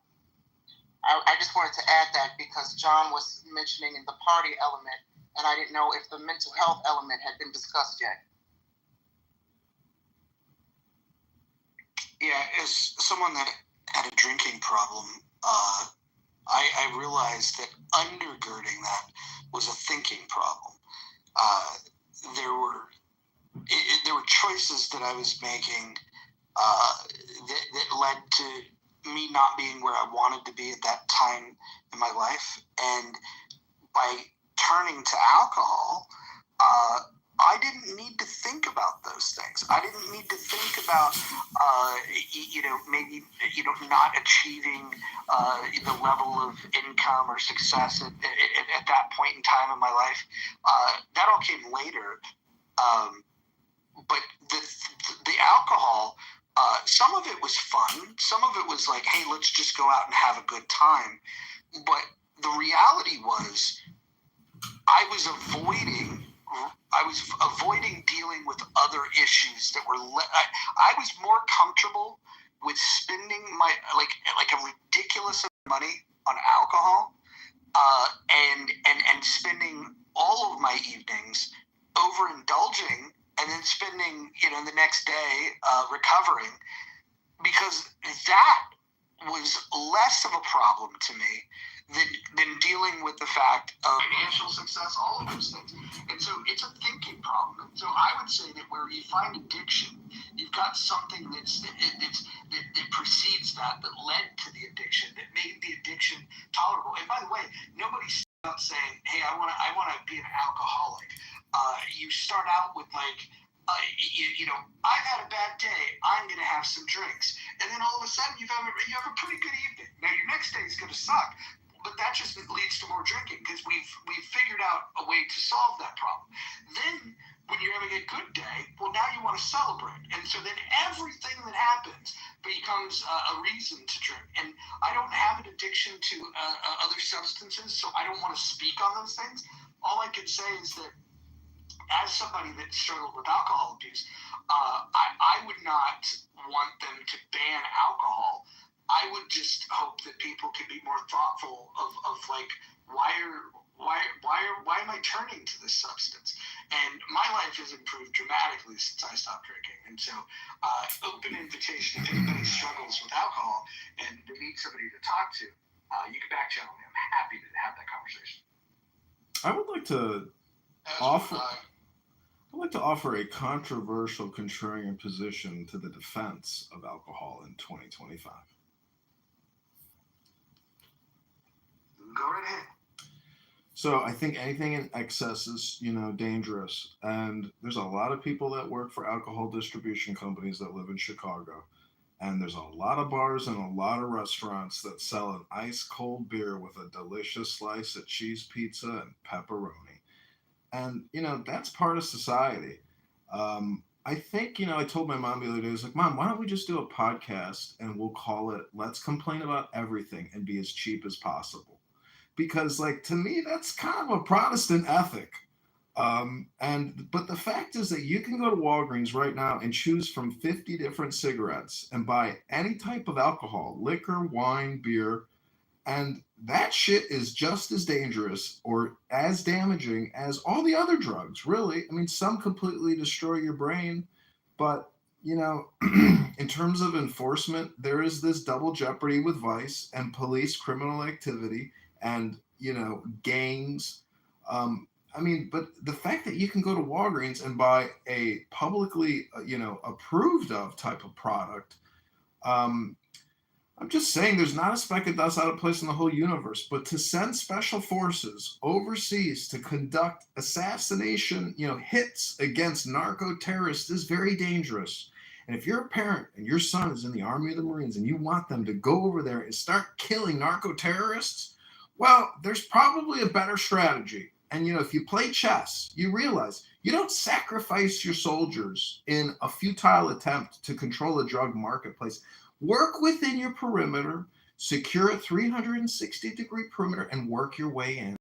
I just wanted to add that because John was mentioning in the party element, and I didn't know if the mental health element had been discussed yet. Yeah, as someone that had a drinking problem, I realized that undergirding that was a thinking problem. There were choices that I was making that led to me not being where I wanted to be at that time in my life. And by turning to alcohol, I didn't need to think about those things. I didn't need to think about, maybe, not achieving the level of income or success at that point in time in my life. That all came later. But the alcohol, some of it was fun. Some of it was like, hey, let's just go out and have a good time. But the reality was I was avoiding dealing with other issues that were I was more comfortable with spending my like a ridiculous amount of money on alcohol and spending all of my evenings overindulging and then spending the next day recovering, because that was less of a problem to me than dealing with the fact of financial success, all of those things. And so it's a thinking problem. And so I would say that where you find addiction, you've got something that precedes that led to the addiction, that made the addiction tolerable. And by the way, nobody's out saying, hey, I want to be an alcoholic. You start out with I've had a bad day, I'm going to have some drinks. And then all of a sudden you have a pretty good evening. Now your next day is going to suck, but that just leads to more drinking because we've figured out a way to solve that problem. Then when you're having a good day, well, now you want to celebrate. And so then everything that happens becomes a reason to drink. And I don't have an addiction to other substances, so I don't want to speak on those things. All I can say is that as somebody that struggled with alcohol abuse, I would not want them to ban alcohol. I would just hope that people could be more thoughtful of like, why am I turning to this substance? And my life has improved dramatically since I stopped drinking. And so open invitation if anybody struggles with alcohol and they need somebody to talk to, you can back channel me. I'm happy to have that conversation. I would like to offer a controversial contrarian position to the defense of alcohol in 2025. Go right ahead. So I think anything in excess is, dangerous. And there's a lot of people that work for alcohol distribution companies that live in Chicago. And there's a lot of bars and a lot of restaurants that sell an ice cold beer with a delicious slice of cheese pizza and pepperoni. And, that's part of society. I think, I told my mom the other day, I was like, Mom, why don't we just do a podcast and we'll call it Let's Complain About Everything and Be as Cheap as Possible. Because, to me, that's kind of a Protestant ethic. But the fact is that you can go to Walgreens right now and choose from 50 different cigarettes and buy any type of alcohol, liquor, wine, beer, and that shit is just as dangerous or as damaging as all the other drugs, really. I mean, some completely destroy your brain, but, in terms of enforcement, there is this double jeopardy with vice and police criminal activity and, gangs. But the fact that you can go to Walgreens and buy a publicly, approved of type of product, I'm just saying there's not a speck of dust out of place in the whole universe, but to send special forces overseas to conduct assassination, hits against narco terrorists is very dangerous. And if you're a parent and your son is in the Army or the Marines and you want them to go over there and start killing narco terrorists, well, there's probably a better strategy. And, if you play chess, you realize you don't sacrifice your soldiers in a futile attempt to control a drug marketplace. Work within your perimeter, secure a 360-degree perimeter, and work your way in.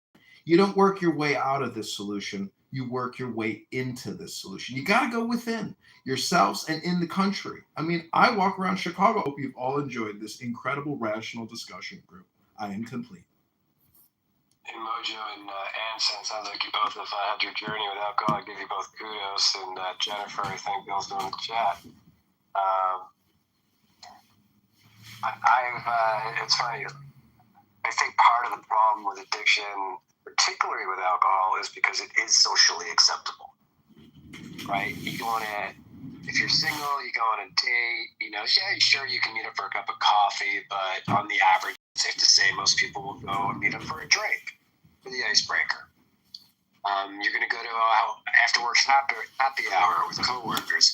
You don't work your way out of this solution. You work your way into this solution. You got to go within yourselves and in the country. I mean, I walk around Chicago. I hope you've all enjoyed this incredible rational discussion group. I am complete. Hey, Mojo and Anson, sounds like you both have had your journey with alcohol. I give you both kudos. And Jennifer, I think Bill's doing the chat. It's funny. I think part of the problem with addiction, particularly with alcohol, is because it is socially acceptable, right? You go on if you're single, you go on a date, sure, you can meet up for a cup of coffee, but on the average, it's safe to say most people will go and meet up for a drink, for the icebreaker. You're going to go to after-work happy hour with coworkers.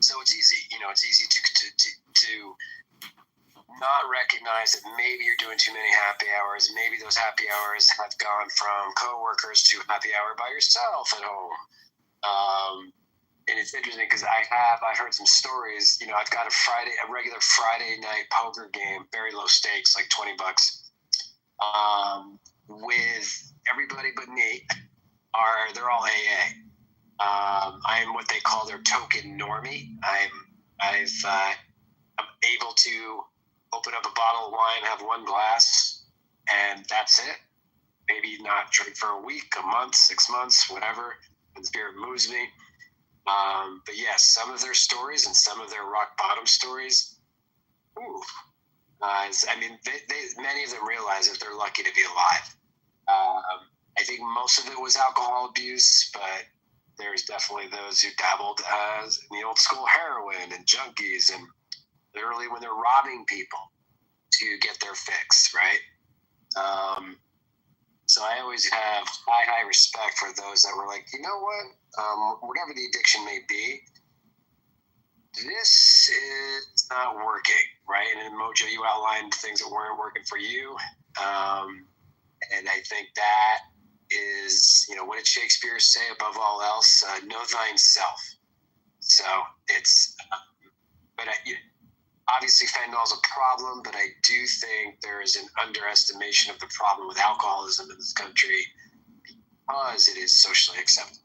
So it's easy, it's easy to not recognize that maybe you're doing too many happy hours. Maybe those happy hours have gone from coworkers to happy hour by yourself at home. And it's interesting because I've heard some stories. I've got a regular Friday night poker game, very low stakes, like $20, with everybody but me. They're all AA. I'm what they call their token normie. I'm able to open up a bottle of wine, have one glass, and that's it. Maybe not drink for a week, a month, 6 months, whatever. The spirit moves me. But yes, some of their stories and some of their rock bottom stories, many of them realize that they're lucky to be alive. I think most of it was alcohol abuse, but there's definitely those who dabbled in the old school heroin and junkies, and literally when they're robbing people to get their fix, right? So I always have high respect for those that were like, you know what, whatever the addiction may be, this is not working, right? And in Mojo, you outlined things that weren't working for you. And I think that is, what did Shakespeare say above all else? Know thyself. So it's, obviously fentanyl is a problem, but I do think there is an underestimation of the problem with alcoholism in this country because it is socially acceptable.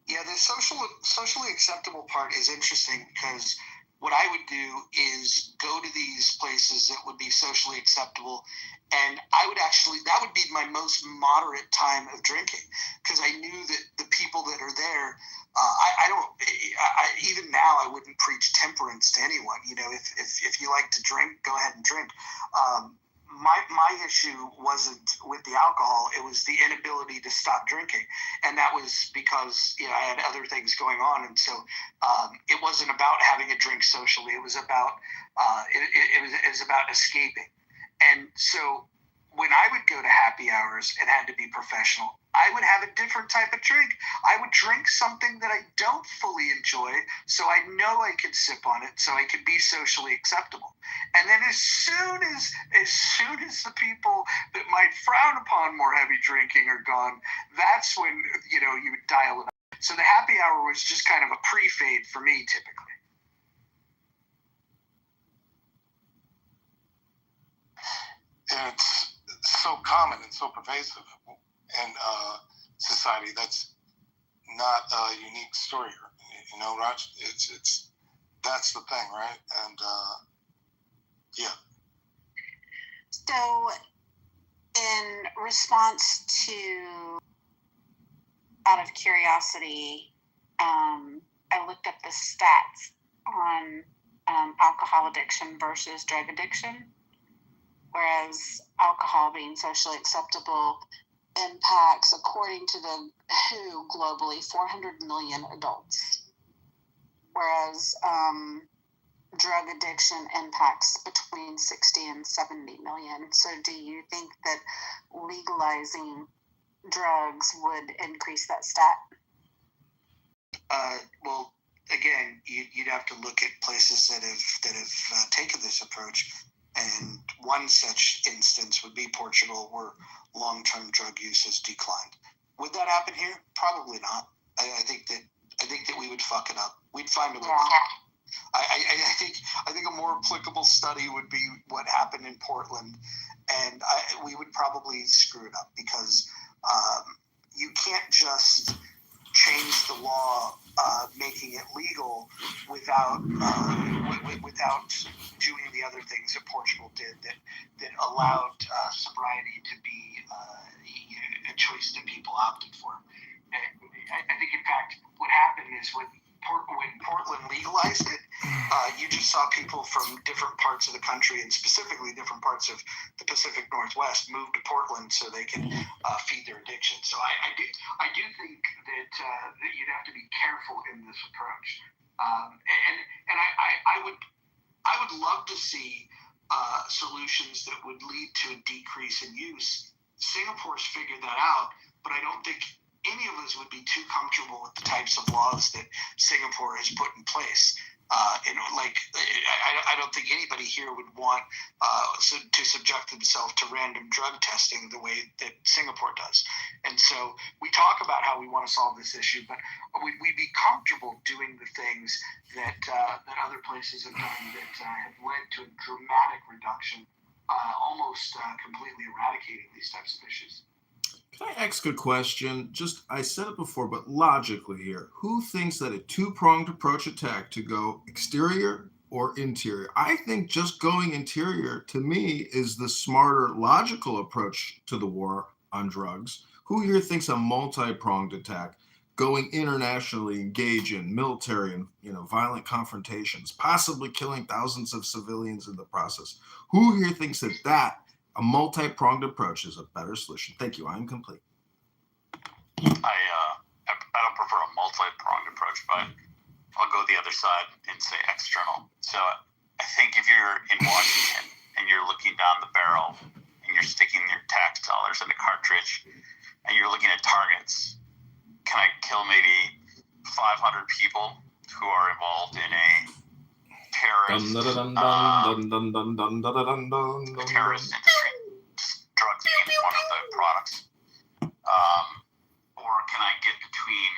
Yeah, the socially acceptable part is interesting because what I would do is go to these places that would be socially acceptable, and that would be my most moderate time of drinking because I knew that the people that are there, even now I wouldn't preach temperance to anyone. If you like to drink, go ahead and drink. My issue wasn't with the alcohol; it was the inability to stop drinking, and that was because I had other things going on, and so it wasn't about having a drink socially. It was about it was about escaping, and so when I would go to happy hours, it had to be professional. I would have a different type of drink. I would drink something that I don't fully enjoy, so I know I could sip on it, so I could be socially acceptable. And then as soon as the people that might frown upon more heavy drinking are gone, that's when you would dial it up. So the happy hour was just kind of a pre-fade for me, typically. It's so common and so pervasive in society. That's not a unique story, Raj. It's that's the thing, right? And yeah. So, in response to, out of curiosity, I looked up the stats on alcohol addiction versus drug addiction. Whereas alcohol being socially acceptable impacts, according to the WHO globally, 400 million adults. Whereas drug addiction impacts between 60 and 70 million. So do you think that legalizing drugs would increase that stat? Well, again, you'd have to look at places that have taken this approach, and one such instance would be Portugal, where long-term drug use has declined. Would that happen here? Probably not. I think that we would fuck it up. We'd find a way. I think a more applicable study would be what happened in Portland, and we would probably screw it up because you can't just change the law, making it legal without doing the other things that Portugal did that allowed sobriety to be a choice that people opted for. I think, in fact, what happened is when Portland legalized it, you just saw people from different parts of the country, and specifically different parts of the Pacific Northwest, move to Portland so they can feed their addiction. So I do think that you'd have to be careful in this approach, and I would love to see solutions that would lead to a decrease in use. Singapore's figured that out, but I don't think any of us would be too comfortable with the types of laws that Singapore has put in place. I don't think anybody here would want to subject themselves to random drug testing the way that Singapore does. And so we talk about how we want to solve this issue, but would we be comfortable doing the things that other places have done that have led to a dramatic reduction, almost completely eradicating these types of issues? Can I ask a question? I said it before, but logically here, who thinks that a two-pronged approach attack to go exterior or interior? I think just going interior, to me, is the smarter, logical approach to the war on drugs. Who here thinks a multi-pronged attack, going internationally, engage in military and violent confrontations, possibly killing thousands of civilians in the process? Who here thinks that a multi-pronged approach is a better solution? Thank you. I am complete. I don't prefer a multi-pronged approach, but I'll go the other side and say external. So I think if you're in Washington and you're looking down the barrel and you're sticking your tax dollars in a cartridge and you're looking at targets, can I kill maybe 500 people who are involved in a terrorist industry, drugs being one of the products, or can I get between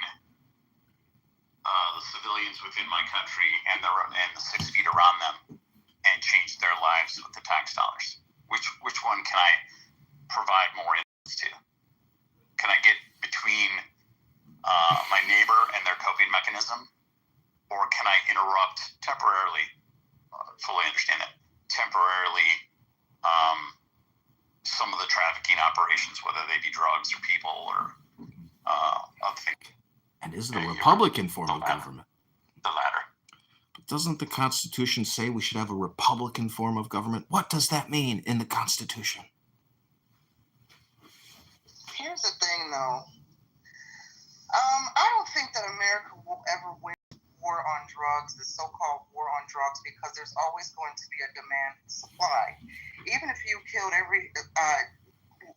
the civilians within my country and the 6 feet around them and change their lives with the tax dollars? Which one can I provide more influence to? Can I get between my neighbor and their coping mechanism, or can I interrupt temporarily? Fully understand that temporarily some of the trafficking operations, whether they be drugs or people or other things. And is it a Republican form of government? The latter. But doesn't the Constitution say we should have a Republican form of government? What does that mean in the Constitution? Here's the thing, though. I don't think that America will ever win war on drugs, the so-called war on drugs, because there's always going to be a demand and supply. Even if you killed every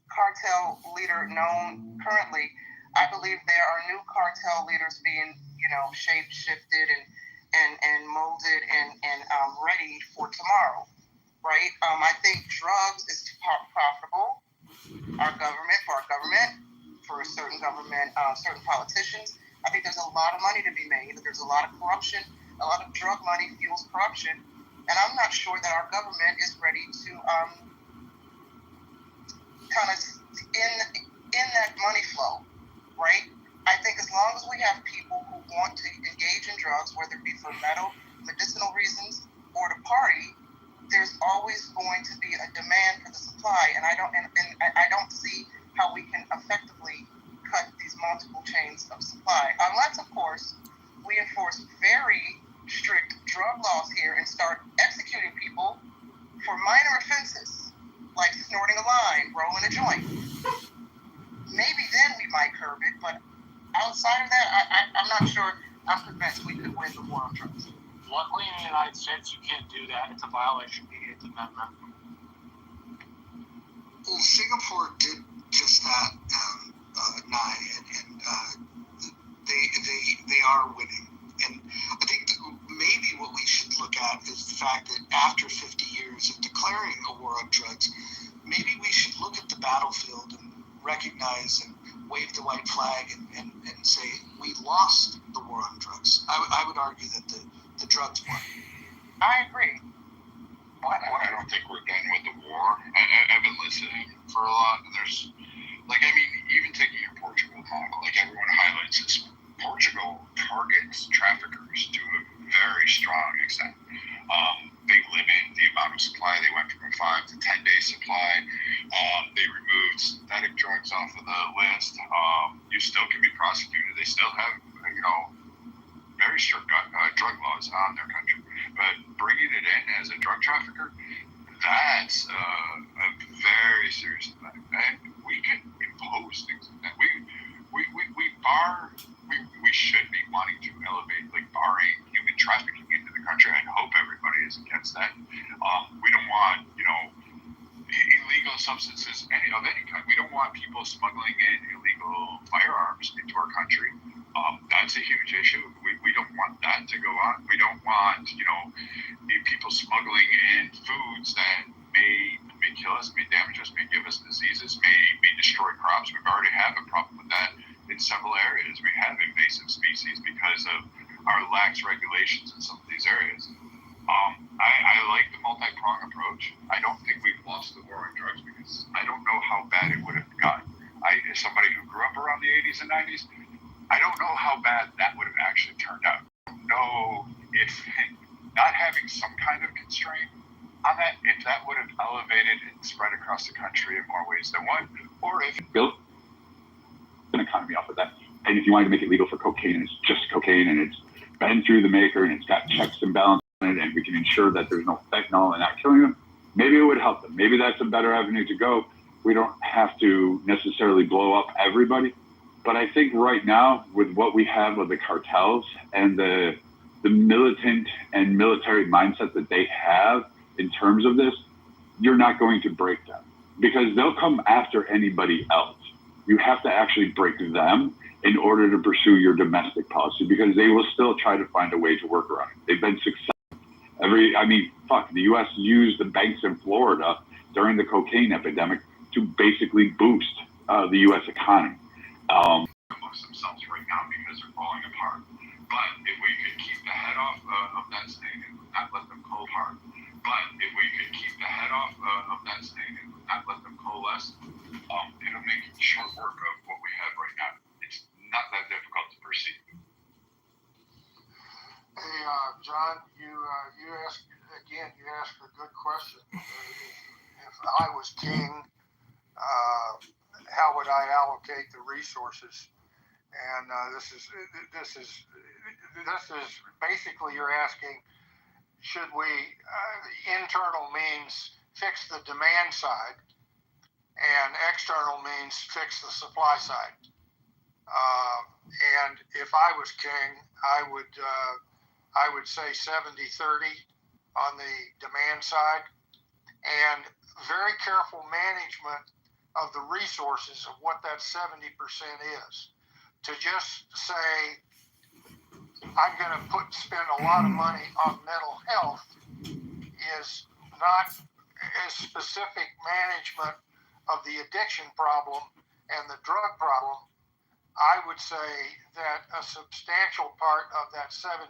cartel leader known currently, I believe there are new cartel leaders being, shape-shifted and molded and ready for tomorrow, right? I think drugs is too profitable. For our government, for certain government, certain politicians. I think there's a lot of money to be made. There's a lot of corruption. A lot of drug money fuels corruption. And I'm not sure that our government is ready to kind of in that money flow, right? I think as long as we have people who want to engage in drugs, whether it be for medicinal reasons or to party, there's always going to be a demand for the supply. And I don't see how we can effectively cut these multiple chains of supply, unless, of course, we enforce very strict drug laws here and start executing people for minor offenses, like snorting a line, rolling a joint. Maybe then we might curb it, but outside of that, I'm not sure I'm convinced we could win the war on drugs. Luckily, in the United States, you can't do that. It's a violation of the Eighth Amendment. Well, Singapore did just that, Nye, and they are winning. And I think that maybe what we should look at is the fact that after 50 years of declaring a war on drugs, maybe we should look at the battlefield and recognize and wave the white flag and say we lost the war on drugs. I would argue that the drugs won. I agree. I don't think we're done with the war. I've been listening for a lot, and there's, even taking your Portugal model, everyone highlights this, Portugal targets traffickers to a very strong extent. They limit the amount of supply. They went from a 5 to 10 day supply. They removed synthetic drugs off of the list. You still can be prosecuted. They still have, very strict drug laws on their country. But bringing it in as a drug trafficker, that's a very serious thing. And we can impose things like that. We should be wanting to elevate, barring human trafficking into the country. I hope everybody is against that. We don't want, illegal substances of any kind. We don't want people smuggling in illegal firearms into our country. That's a huge issue. We don't want that to go on. We don't want, people smuggling in foods that may kill us, may damage us, may give us diseases, may destroy crops. We already have a problem with that in several areas. We have invasive species because of our lax regulations in some of these areas. I like the multi-pronged approach. I don't think we've lost the war on drugs because I don't know how bad it would have gotten. As somebody who grew up around the 80s and 90s, I don't know how bad that would have actually turned out. I don't know if not having some kind of constraint on that, if that would have elevated and spread across the country in more ways than one, or if it built an economy off of that. And if you wanted to make it legal for cocaine, and it's just cocaine, and it's been through the maker, and it's got checks and balances on it, and we can ensure that there's no fentanyl and not killing them, maybe it would help them. Maybe that's a better avenue to go. We don't have to necessarily blow up everybody. But I think right now, with what we have with the cartels and the militant and military mindset that they have in terms of this, you're not going to break them because they'll come after anybody else. You have to actually break them in order to pursue your domestic policy because they will still try to find a way to work around it. They've been successful. The U.S. used the banks in Florida during the cocaine epidemic to basically boost the U.S. economy. Amongst themselves right now because they're falling apart. But if we could keep the head off of that snake and not let them coalesce, it'll make short work of what we have right now. It's not that difficult to perceive. Hey, John, you asked a good question. If I was king, how would I allocate the resources? And this is basically you're asking, should we internal means fix the demand side and external means fix the supply side? And if I was king, I would say 70-30 on the demand side and very careful management of the resources of what that 70% is. To just say, I'm going to spend a lot of money on mental health is not a specific management of the addiction problem and the drug problem. I would say that a substantial part of that 70%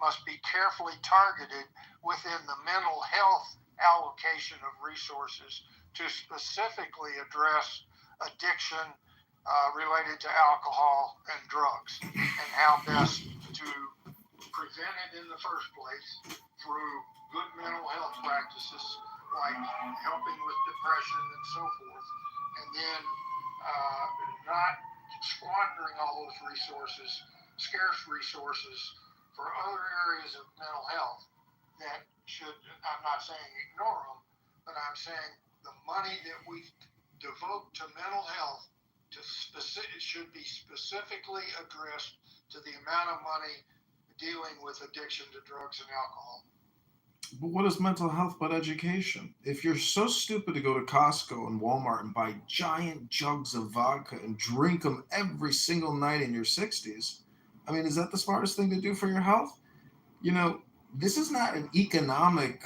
must be carefully targeted within the mental health allocation of resources to specifically address addiction related to alcohol and drugs and how best to prevent it in the first place through good mental health practices like helping with depression and so forth, and then not squandering all those resources, scarce resources, for other areas of mental health that should, I'm not saying ignore them, but I'm saying the money that we devote to mental health it should be specifically addressed to the amount of money dealing with addiction to drugs and alcohol. But what is mental health but education? If you're so stupid to go to Costco and Walmart and buy giant jugs of vodka and drink them every single night in your 60s, I mean, is that the smartest thing to do for your health? You know, this is not an economic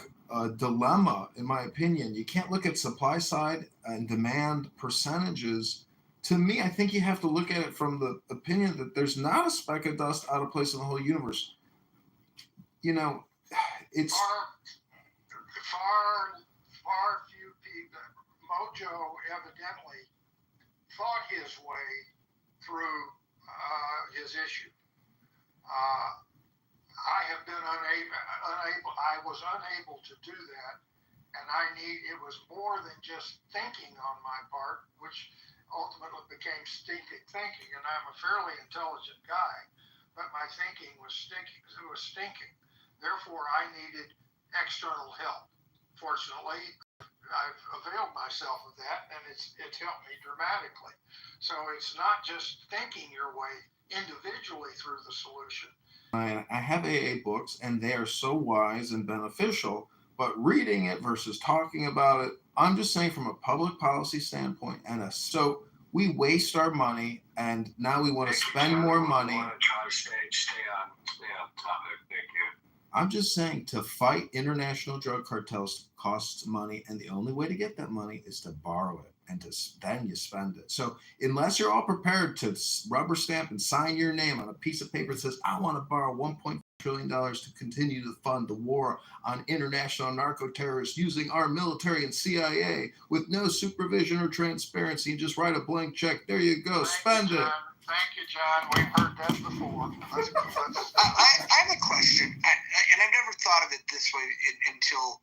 dilemma, in my opinion. You can't look at supply side and demand percentages. To me, I think you have to look at it from the opinion that there's not a speck of dust out of place in the whole universe. You know, it's Far few people. Mojo evidently fought his way through his issue. I have been unable. I was unable to do that, and it was more than just thinking on my part, which ultimately became stinking thinking. And I'm a fairly intelligent guy, but my thinking was stinking. Therefore, I needed external help. Fortunately, I've availed myself of that, and it's helped me dramatically. So it's not just thinking your way individually through the solution. I have AA books, and they are so wise and beneficial, but reading it versus talking about it, I'm just saying from a public policy standpoint, so we waste our money, and now we want to spend more money. I want to try to stay on topic. Thank you. I'm just saying to fight international drug cartels costs money, and the only way to get that money is to borrow it, and then you spend it. So unless you're all prepared to rubber stamp and sign your name on a piece of paper that says, I want to borrow $1.5 trillion to continue to fund the war on international narco-terrorists using our military and CIA with no supervision or transparency, and just write a blank check, there you go, spend it. Thank you, John. We've heard that before. I have a question, and I've never thought of it this way until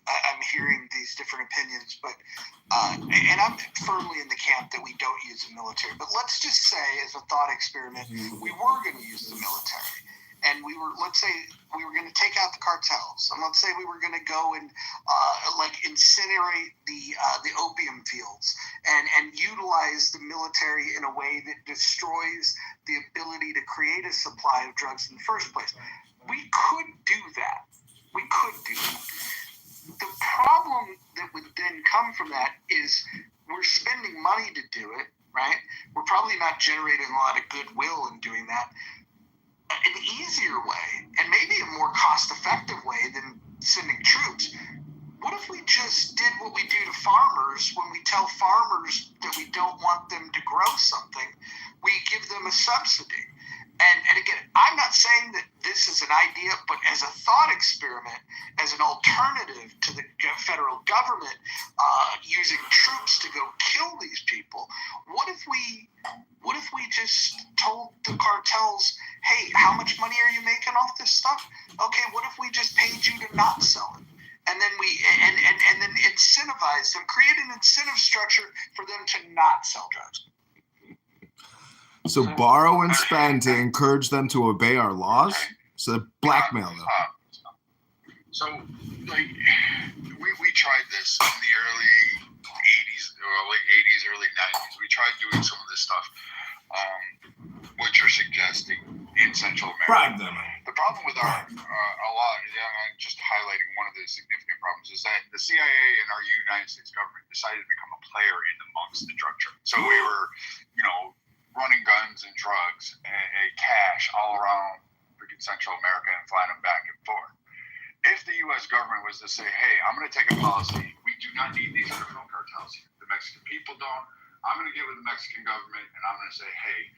I'm hearing these different opinions. But and I'm firmly in the camp that we don't use the military. But let's just say, as a thought experiment, we were going to use the military, and let's say we were going to take out the cartels, and let's say we were going to go and incinerate the opium fields and utilize the military in a way that destroys the ability to create a supply of drugs in the first place. We could do that. The problem that would then come from that is we're spending money to do it, right? We're probably not generating a lot of goodwill in doing that. An easier way, and maybe a more cost-effective way than sending troops, what if we just did what we do to farmers when we tell farmers that we don't want them to grow something? We give them a subsidy. And again, I'm not saying that this is an idea, but as a thought experiment, as an alternative to the federal government using troops to go kill these people, what if we just told the cartels, hey, how much money are you making off this stuff? Okay, what if we just paid you to not sell it? And then and then incentivize them, create an incentive structure for them to not sell drugs. So borrow and spend to encourage them to obey our laws? So blackmail them. So, we tried this in the early 80s, or late 80s, early 90s. We tried doing some of this stuff, what you're suggesting in Central America. Bribe them. The problem with I'm just highlighting one of the significant problems, is that the CIA and our United States government decided to become a player in amongst the drug trade. So we were, running guns and drugs and cash all around freaking Central America and flying them back and forth. If the U.S. government was to say, hey, I'm going to take a policy, we do not need these criminal cartels here. The Mexican people don't. I'm going to get with the Mexican government and I'm going to say, hey,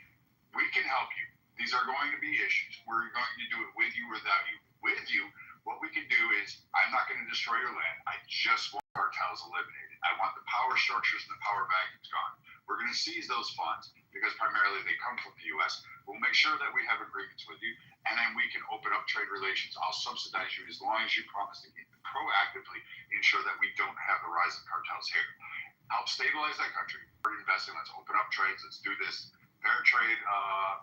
we can help you. These are going to be issues. We're going to do it with you or without you. With you, what we can do is, I'm not going to destroy your land. I just want cartels eliminated. I want the power structures and the power vacuums gone. We're going to seize those funds because primarily they come from the U.S. We'll make sure that we have agreements with you, and then we can open up trade relations. I'll subsidize you as long as you promise to proactively ensure that we don't have the rise of cartels here. Help stabilize that country. We're investing. Let's open up trades. Let's do this fair trade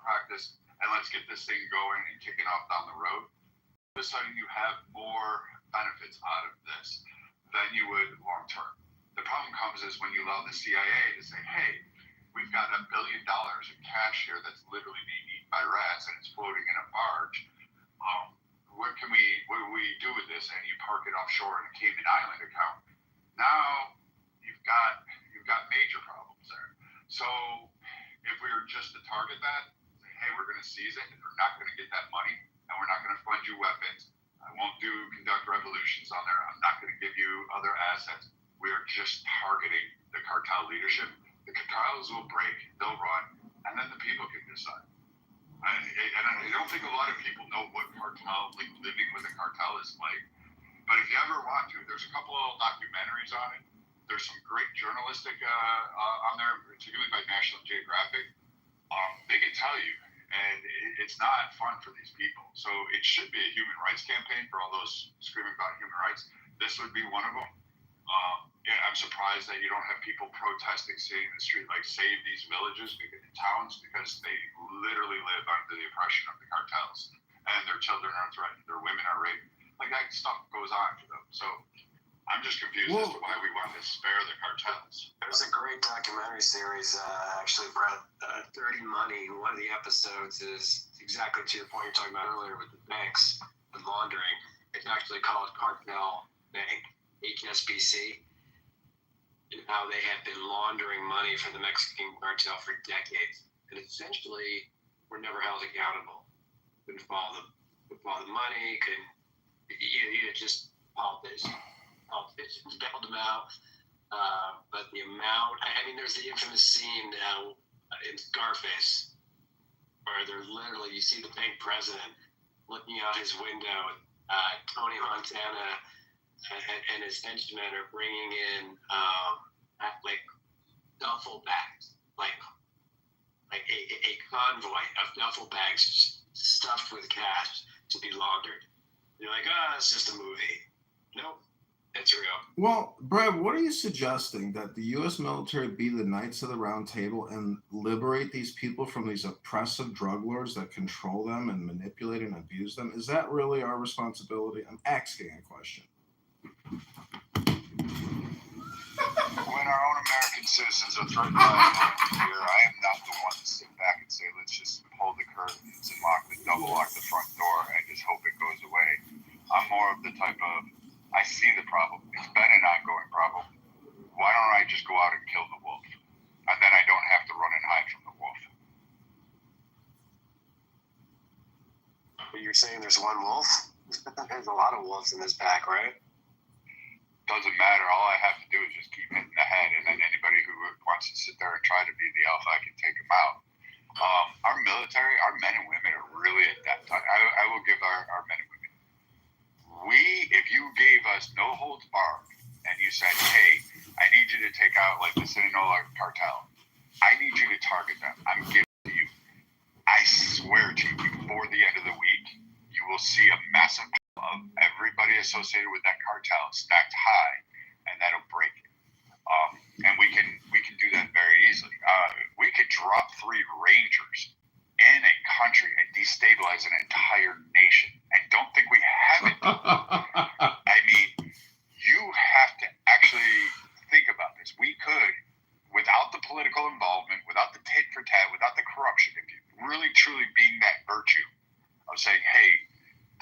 practice, and let's get this thing going and kicking off down the road. All of a sudden, you have more benefits out of this than you would long term. The problem comes is when you allow the CIA to say, hey, we've got $1 billion in cash here that's literally being eaten by rats and it's floating in a barge. what do we do with this? And you park it offshore in a Cayman Island account. Now you've got major problems there. So if we were just to target that, say, hey, we're going to seize it, and we're not going to get that money, and we're not going to fund you weapons. I won't conduct revolutions on there. I'm not going to give you other assets. We are just targeting the cartel leadership. The cartels will break, they'll run, and then the people can decide. And I don't think a lot of people know what cartel, like living with a cartel is like. But if you ever want to, there's a couple of documentaries on it. There's some great journalistic on there, particularly by National Geographic. They can tell you, and it's not fun for these people. So it should be a human rights campaign for all those screaming about human rights. This would be one of them. Yeah, I'm surprised that you don't have people protesting, sitting in the street, like save these villages, towns, because they literally live under the oppression of the cartels, and their children are threatened, their women are raped. Like that stuff goes on for them. So I'm just confused as to why we want to spare the cartels. There's a great documentary series, actually, Brett, Dirty Money. One of the episodes is exactly to your point you're talking about earlier with the banks and laundering. It's actually called Cartel Bank, HSBC, and how they have been laundering money for the Mexican cartel for decades. And essentially, were never held accountable. Couldn't follow the money, just politicians bailed them out. But the amount, there's the infamous scene in Scarface where they're literally, you see the bank president looking out his window, Tony Montana and his henchmen are bringing in like duffel bags, like a convoy of duffel bags stuffed with cash to be laundered. You're like, it's just a movie. Nope, it's real. Well, Brad, what are you suggesting? That the U.S. military be the Knights of the Round Table and liberate these people from these oppressive drug lords that control them and manipulate and abuse them? Is that really our responsibility? I'm asking a question. When our own American citizens are threatened by here, I am not the one to sit back and say, let's just pull the curtains and double lock the front door and just hope it goes away. I'm more of the type of, I see the problem. It's been an ongoing problem. Why don't I just go out and kill the wolf? And then I don't have to run and hide from the wolf. You're saying there's one wolf? There's a lot of wolves in this pack, right? Doesn't matter. All I have to do is just keep hitting the head, and then anybody who wants to sit there and try to be the alpha, I can take them out. Our military, our men and women are really adept. I will give our men and women. If you gave us no holds barred, and you said, hey, I need you to take out like the Sinaloa cartel, I need you to target them. I'm giving it to you. I swear to you, before the end of the week, you will see a massive of everybody associated with that cartel stacked high, and that'll break it. And we can do that very easily. We could drop 3 Rangers in a country and destabilize an entire nation, and don't think we haven't. You have to actually think about this. We could, without the political involvement, without the tit for tat, without the corruption, if you really truly being that virtue of saying, hey,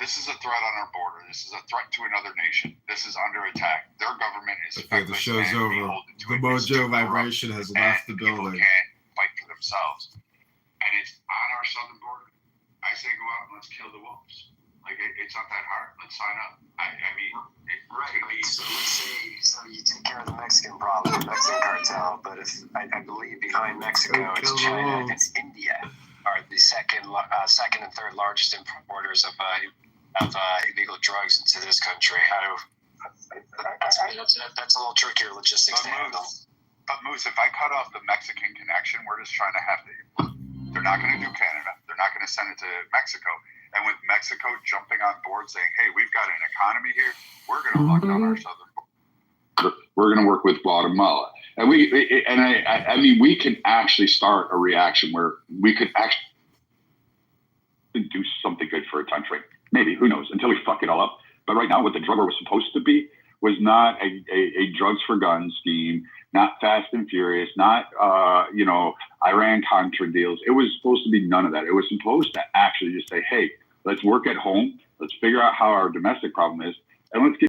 this is a threat on our border. This is a threat to another nation. This is under attack. Their government is okay, the show's over. The mojo vibration has left the building. People can't fight for themselves. And it's on our southern border. I say go out and let's kill the wolves. Like, it's not that hard. Let's sign up. So let's say you take care of the Mexican problem, the Mexican cartel, but if I believe behind Mexico, it's China and India are the second and third largest importers of illegal drugs into this country. That's a little trickier logistics to handle. But Moose, if I cut off the Mexican connection, we're just trying to have the import. They're not going to do Canada. They're not going to send it to Mexico. And with Mexico jumping on board saying, hey, we've got an economy here, we're going to lock down our southern border. We're going to work with Guatemala. And we can actually start a reaction where we could actually do something good for a country. Maybe, who knows, until we fuck it all up. But right now, what the drug war was supposed to be was not a drugs for guns scheme, not Fast and Furious, not, Iran-Contra deals. It was supposed to be none of that. It was supposed to actually just say, hey, Let's work at home. Let's figure out how our domestic problem is, and let's get